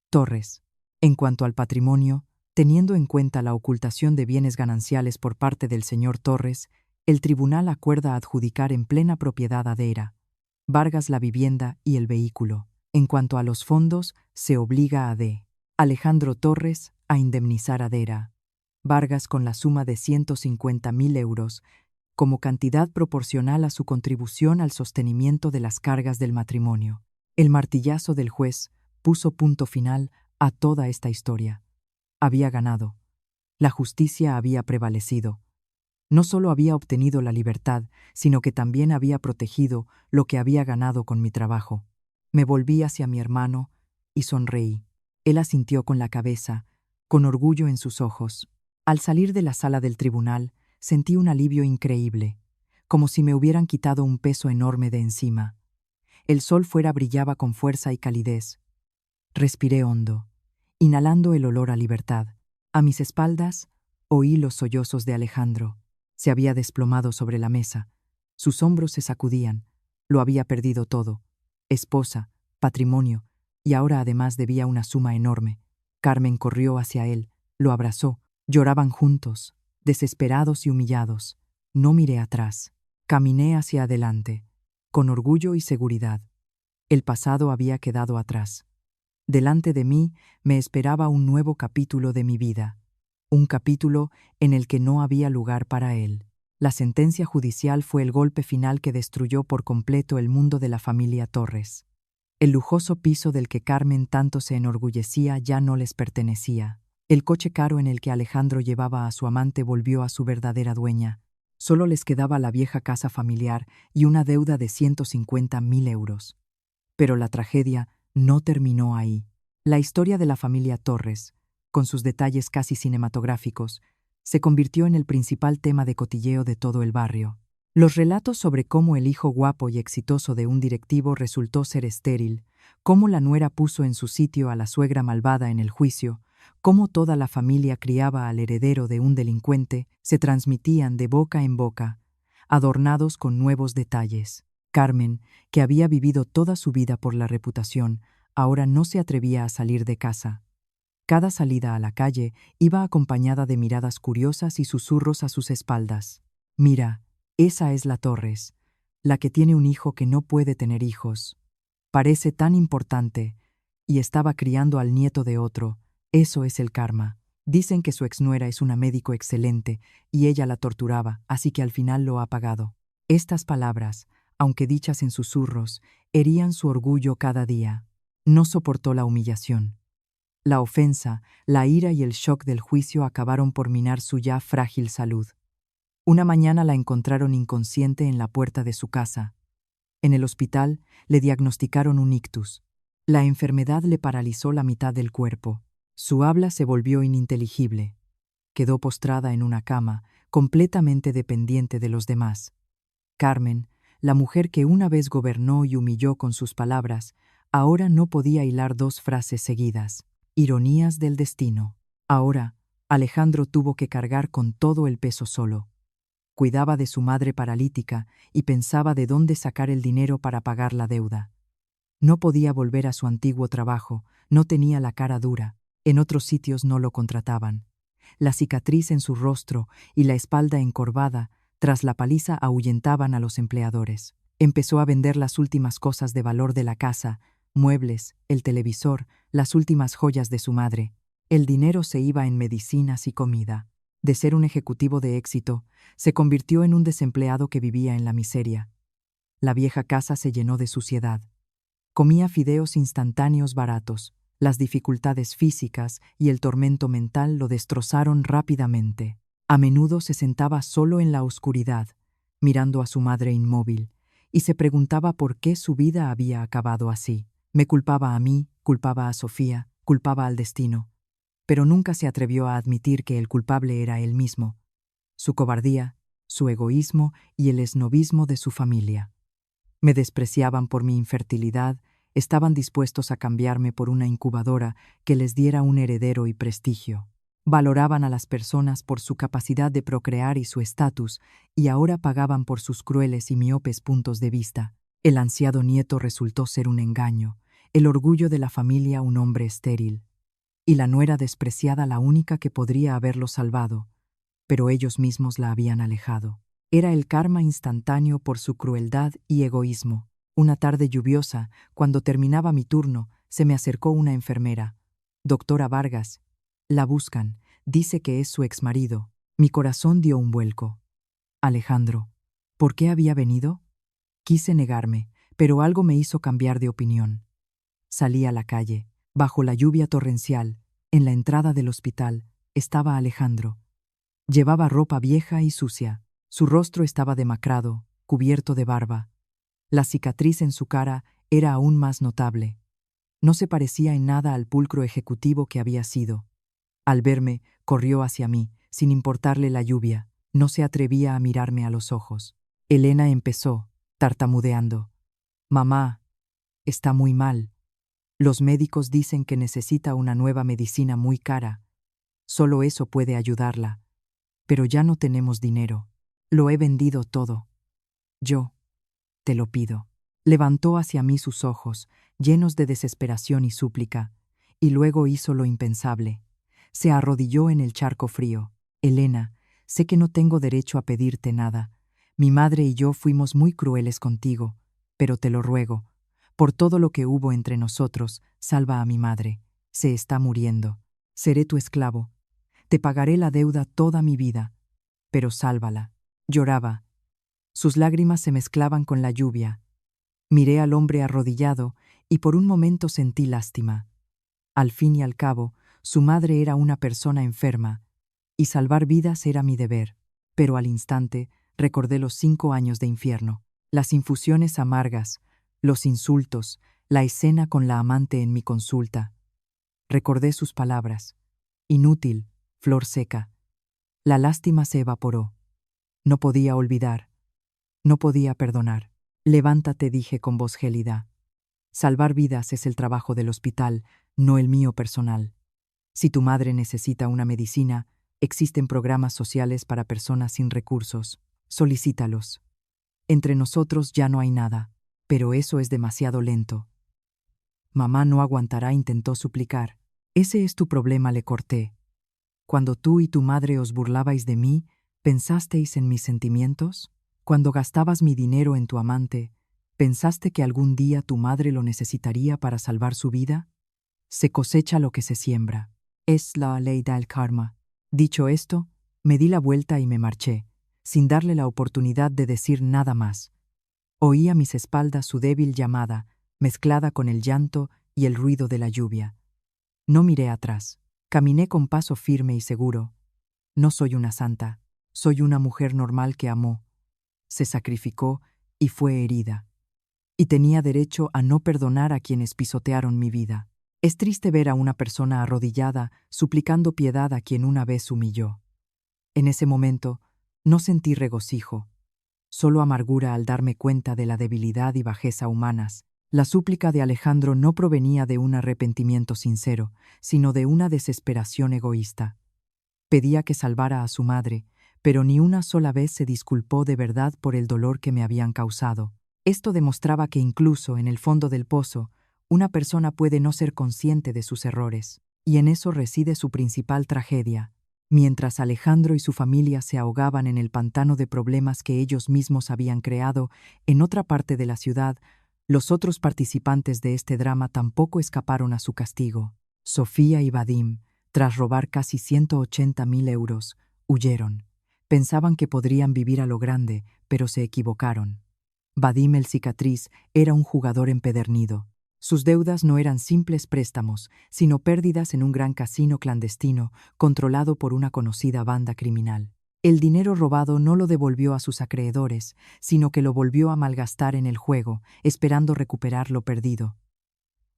Torres. En cuanto al patrimonio, teniendo en cuenta la ocultación de bienes gananciales por parte del señor Torres, el tribunal acuerda adjudicar en plena propiedad a Dera, Vargas la vivienda y el vehículo. En cuanto a los fondos, se obliga a D. Alejandro Torres a indemnizar a Dera, Vargas con la suma de 150.000 euros, como cantidad proporcional a su contribución al sostenimiento de las cargas del matrimonio. El martillazo del juez puso punto final a toda esta historia. Había ganado. La justicia había prevalecido. No solo había obtenido la libertad, sino que también había protegido lo que había ganado con mi trabajo. Me volví hacia mi hermano y sonreí. Él asintió con la cabeza, con orgullo en sus ojos. Al salir de la sala del tribunal, sentí un alivio increíble, como si me hubieran quitado un peso enorme de encima. El sol fuera brillaba con fuerza y calidez. Respiré hondo, inhalando el olor a libertad. A mis espaldas, oí los sollozos de Alejandro. Se había desplomado sobre la mesa. Sus hombros se sacudían. Lo había perdido todo. Esposa, patrimonio, y ahora además debía una suma enorme. Carmen corrió hacia él, lo abrazó. Lloraban juntos, desesperados y humillados. No miré atrás. Caminé hacia adelante, con orgullo y seguridad. El pasado había quedado atrás. Delante de mí me esperaba un nuevo capítulo de mi vida, un capítulo en el que no había lugar para él. La sentencia judicial fue el golpe final que destruyó por completo el mundo de la familia Torres. El lujoso piso del que Carmen tanto se enorgullecía ya no les pertenecía. El coche caro en el que Alejandro llevaba a su amante volvió a su verdadera dueña, Solo les quedaba la vieja casa familiar y una deuda de 150.000 euros. Pero la tragedia no terminó ahí. La historia de la familia Torres, con sus detalles casi cinematográficos, se convirtió en el principal tema de cotilleo de todo el barrio. Los relatos sobre cómo el hijo guapo y exitoso de un directivo resultó ser estéril, cómo la nuera puso en su sitio a la suegra malvada en el juicio, cómo toda la familia criaba al heredero de un delincuente, se transmitían de boca en boca, adornados con nuevos detalles. Carmen, que había vivido toda su vida por la reputación, ahora no se atrevía a salir de casa. Cada salida a la calle iba acompañada de miradas curiosas y susurros a sus espaldas. Mira, esa es la Torres, la que tiene un hijo que no puede tener hijos. Parece tan importante, y estaba criando al nieto de otro. Eso es el karma. Dicen que su exnuera es una médico excelente, y ella la torturaba, así que al final lo ha pagado. Estas palabras, aunque dichas en susurros, herían su orgullo cada día. No soportó la humillación. La ofensa, la ira y el shock del juicio acabaron por minar su ya frágil salud. Una mañana la encontraron inconsciente en la puerta de su casa. En el hospital le diagnosticaron un ictus. La enfermedad le paralizó la mitad del cuerpo. Su habla se volvió ininteligible. Quedó postrada en una cama, completamente dependiente de los demás. Carmen, la mujer que una vez gobernó y humilló con sus palabras, ahora no podía hilar dos frases seguidas. Ironías del destino. Ahora, Alejandro tuvo que cargar con todo el peso solo. Cuidaba de su madre paralítica y pensaba de dónde sacar el dinero para pagar la deuda. No podía volver a su antiguo trabajo, no tenía la cara dura, en otros sitios no lo contrataban. La cicatriz en su rostro y la espalda encorvada, tras la paliza ahuyentaban a los empleadores. Empezó a vender las últimas cosas de valor de la casa, muebles, el televisor, las últimas joyas de su madre. El dinero se iba en medicinas y comida. De ser un ejecutivo de éxito, se convirtió en un desempleado que vivía en la miseria. La vieja casa se llenó de suciedad. Comía fideos instantáneos baratos. Las dificultades físicas y el tormento mental lo destrozaron rápidamente. A menudo se sentaba solo en la oscuridad, mirando a su madre inmóvil, y se preguntaba por qué su vida había acabado así. Me culpaba a mí, culpaba a Sofía, culpaba al destino. Pero nunca se atrevió a admitir que el culpable era él mismo, su cobardía, su egoísmo y el esnobismo de su familia. Me despreciaban por mi infertilidad, estaban dispuestos a cambiarme por una incubadora que les diera un heredero y prestigio. Valoraban a las personas por su capacidad de procrear y su estatus, y ahora pagaban por sus crueles y miopes puntos de vista. El ansiado nieto resultó ser un engaño, el orgullo de la familia un hombre estéril, y la nuera despreciada la única que podría haberlo salvado, pero ellos mismos la habían alejado. Era el karma instantáneo por su crueldad y egoísmo. Una tarde lluviosa, cuando terminaba mi turno, se me acercó una enfermera. Doctora Vargas, la buscan, dice que es su exmarido. Mi corazón dio un vuelco. Alejandro, ¿por qué había venido? Quise negarme, pero algo me hizo cambiar de opinión. Salí a la calle. Bajo la lluvia torrencial, en la entrada del hospital, estaba Alejandro. Llevaba ropa vieja y sucia. Su rostro estaba demacrado, cubierto de barba. La cicatriz en su cara era aún más notable. No se parecía en nada al pulcro ejecutivo que había sido. Al verme, corrió hacia mí, sin importarle la lluvia. No se atrevía a mirarme a los ojos. Elena empezó, tartamudeando. «Mamá, está muy mal. Los médicos dicen que necesita una nueva medicina muy cara. Solo eso puede ayudarla. Pero ya no tenemos dinero. Lo he vendido todo. Yo, te lo pido». Levantó hacia mí sus ojos, llenos de desesperación y súplica, y luego hizo lo impensable. Se arrodilló en el charco frío. «Elena, sé que no tengo derecho a pedirte nada. Mi madre y yo fuimos muy crueles contigo, pero te lo ruego. Por todo lo que hubo entre nosotros, salva a mi madre. Se está muriendo. Seré tu esclavo. Te pagaré la deuda toda mi vida, pero sálvala». Lloraba. Sus lágrimas se mezclaban con la lluvia. Miré al hombre arrodillado y por un momento sentí lástima. Al fin y al cabo, su madre era una persona enferma, y salvar vidas era mi deber. Pero al instante, recordé los 5 años de infierno, las infusiones amargas, los insultos, la escena con la amante en mi consulta. Recordé sus palabras. Inútil, flor seca. La lástima se evaporó. No podía olvidar. No podía perdonar. Levántate, dije con voz gélida. Salvar vidas es el trabajo del hospital, no el mío personal. Si tu madre necesita una medicina, existen programas sociales para personas sin recursos. Solicítalos. Entre nosotros ya no hay nada, pero eso es demasiado lento. Mamá no aguantará, intentó suplicar. Ese es tu problema, le corté. Cuando tú y tu madre os burlabais de mí, ¿pensasteis en mis sentimientos? Cuando gastabas mi dinero en tu amante, ¿pensaste que algún día tu madre lo necesitaría para salvar su vida? Se cosecha lo que se siembra. Es la ley del karma. Dicho esto, me di la vuelta y me marché, sin darle la oportunidad de decir nada más. Oí a mis espaldas su débil llamada, mezclada con el llanto y el ruido de la lluvia. No miré atrás. Caminé con paso firme y seguro. No soy una santa. Soy una mujer normal que amó, se sacrificó y fue herida. Y tenía derecho a no perdonar a quienes pisotearon mi vida. Es triste ver a una persona arrodillada suplicando piedad a quien una vez humilló. En ese momento, no sentí regocijo, solo amargura al darme cuenta de la debilidad y bajeza humanas. La súplica de Alejandro no provenía de un arrepentimiento sincero, sino de una desesperación egoísta. Pedía que salvara a su madre, pero ni una sola vez se disculpó de verdad por el dolor que me habían causado. Esto demostraba que incluso en el fondo del pozo, una persona puede no ser consciente de sus errores, y en eso reside su principal tragedia. Mientras Alejandro y su familia se ahogaban en el pantano de problemas que ellos mismos habían creado, en otra parte de la ciudad, los otros participantes de este drama tampoco escaparon a su castigo. Sofía y Vadim, tras robar casi 180.000 euros, huyeron. Pensaban que podrían vivir a lo grande, pero se equivocaron. Vadim el cicatriz era un jugador empedernido. Sus deudas no eran simples préstamos, sino pérdidas en un gran casino clandestino controlado por una conocida banda criminal. El dinero robado no lo devolvió a sus acreedores, sino que lo volvió a malgastar en el juego, esperando recuperar lo perdido.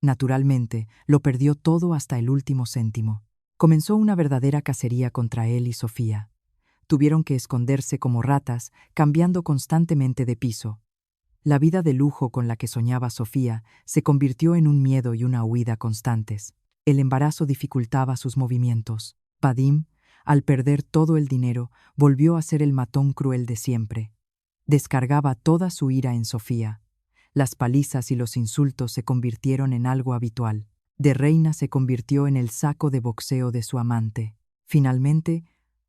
Naturalmente, lo perdió todo hasta el último céntimo. Comenzó una verdadera cacería contra él y Sofía. Tuvieron que esconderse como ratas, cambiando constantemente de piso. La vida de lujo con la que soñaba Sofía se convirtió en un miedo y una huida constantes. El embarazo dificultaba sus movimientos. Vadim, al perder todo el dinero, volvió a ser el matón cruel de siempre. Descargaba toda su ira en Sofía. Las palizas y los insultos se convirtieron en algo habitual. De reina se convirtió en el saco de boxeo de su amante. Finalmente,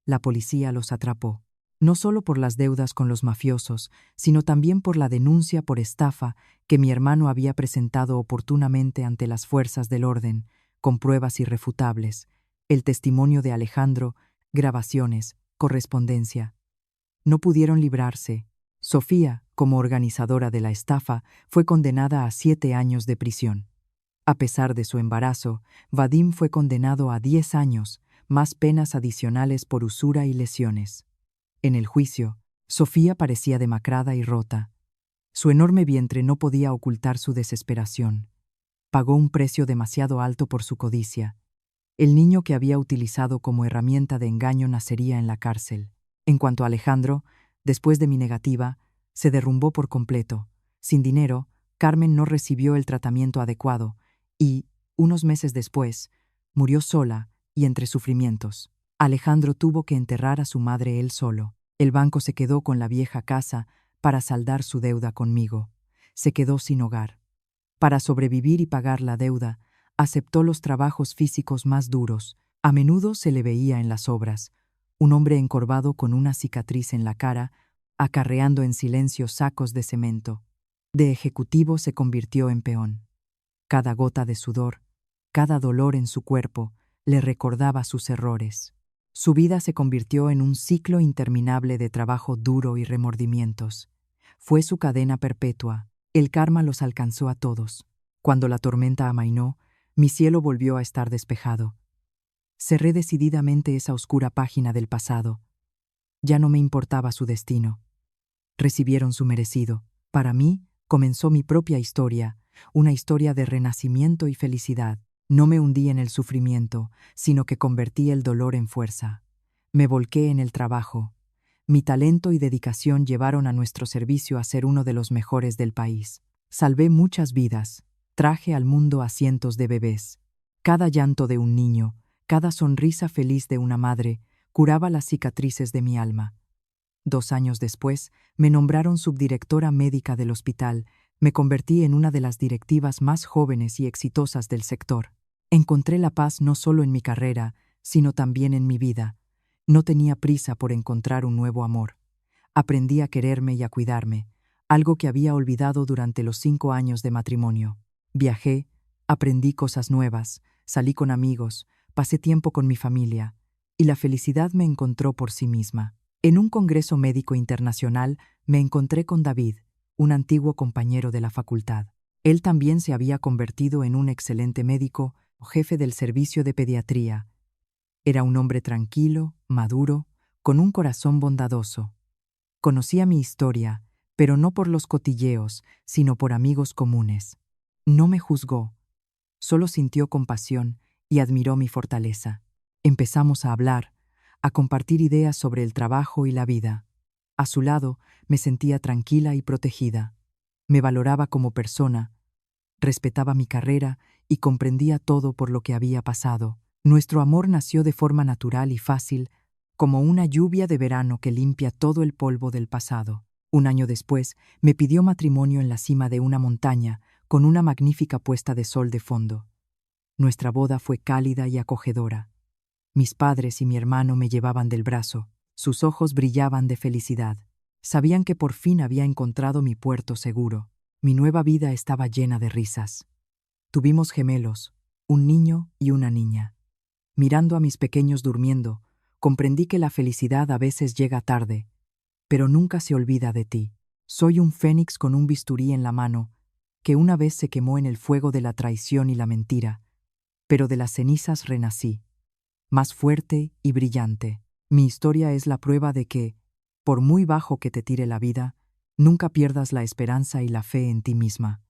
la policía los atrapó. No solo por las deudas con los mafiosos, sino también por la denuncia por estafa que mi hermano había presentado oportunamente ante las fuerzas del orden, con pruebas irrefutables, el testimonio de Alejandro, grabaciones, correspondencia. No pudieron librarse. Sofía, como organizadora de la estafa, fue condenada a 7 años de prisión. A pesar de su embarazo, Vadim fue condenado a 10 años, más penas adicionales por usura y lesiones. En el juicio, Sofía parecía demacrada y rota. Su enorme vientre no podía ocultar su desesperación. Pagó un precio demasiado alto por su codicia. El niño que había utilizado como herramienta de engaño nacería en la cárcel. En cuanto a Alejandro, después de mi negativa, se derrumbó por completo. Sin dinero, Carmen no recibió el tratamiento adecuado y, unos meses después, murió sola y entre sufrimientos. Alejandro tuvo que enterrar a su madre él solo. El banco se quedó con la vieja casa para saldar su deuda conmigo. Se quedó sin hogar. Para sobrevivir y pagar la deuda, aceptó los trabajos físicos más duros. A menudo se le veía en las obras, un hombre encorvado con una cicatriz en la cara, acarreando en silencio sacos de cemento. De ejecutivo se convirtió en peón. Cada gota de sudor, cada dolor en su cuerpo, le recordaba sus errores. Su vida se convirtió en un ciclo interminable de trabajo duro y remordimientos. Fue su cadena perpetua. El karma los alcanzó a todos. Cuando la tormenta amainó, mi cielo volvió a estar despejado. Cerré decididamente esa oscura página del pasado. Ya no me importaba su destino. recibieron su merecido. Para mí, comenzó mi propia historia, una historia de renacimiento y felicidad. No me hundí en el sufrimiento, sino que convertí el dolor en fuerza. Me volqué en el trabajo. Mi talento y dedicación llevaron a nuestro servicio a ser uno de los mejores del país. Salvé muchas vidas. Traje al mundo a cientos de bebés. Cada llanto de un niño, cada sonrisa feliz de una madre, curaba las cicatrices de mi alma. 2 años después, me nombraron subdirectora médica del hospital. Me convertí en una de las directivas más jóvenes y exitosas del sector. Encontré la paz no solo en mi carrera, sino también en mi vida. No tenía prisa por encontrar un nuevo amor. Aprendí a quererme y a cuidarme, algo que había olvidado durante los 5 años de matrimonio. Viajé, aprendí cosas nuevas, salí con amigos, pasé tiempo con mi familia, y la felicidad me encontró por sí misma. En un congreso médico internacional me encontré con David, un antiguo compañero de la facultad. Él también se había convertido en un excelente médico, jefe del servicio de pediatría. Era un hombre tranquilo, maduro, con un corazón bondadoso. Conocía mi historia, pero no por los cotilleos, sino por amigos comunes. No me juzgó, solo sintió compasión y admiró mi fortaleza. Empezamos a hablar, a compartir ideas sobre el trabajo y la vida. A su lado me sentía tranquila y protegida. Me valoraba como persona, respetaba mi carrera y comprendía todo por lo que había pasado. Nuestro amor nació de forma natural y fácil, como una lluvia de verano que limpia todo el polvo del pasado. 1 año después, me pidió matrimonio en la cima de una montaña, con una magnífica puesta de sol de fondo. Nuestra boda fue cálida y acogedora. Mis padres y mi hermano me llevaban del brazo. Sus ojos brillaban de felicidad. Sabían que por fin había encontrado mi puerto seguro. Mi nueva vida estaba llena de risas. Tuvimos gemelos, un niño y una niña. Mirando a mis pequeños durmiendo, comprendí que la felicidad a veces llega tarde, pero nunca se olvida de ti. Soy un fénix con un bisturí en la mano, que una vez se quemó en el fuego de la traición y la mentira, pero de las cenizas renací, más fuerte y brillante. Mi historia es la prueba de que, por muy bajo que te tire la vida, nunca pierdas la esperanza y la fe en ti misma.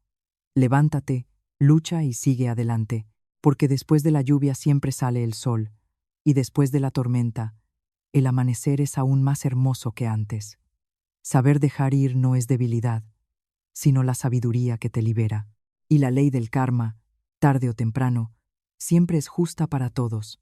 Levántate, lucha y sigue adelante, porque después de la lluvia siempre sale el sol, y después de la tormenta, el amanecer es aún más hermoso que antes. Saber dejar ir no es debilidad, sino la sabiduría que te libera. Y la ley del karma, tarde o temprano, siempre es justa para todos.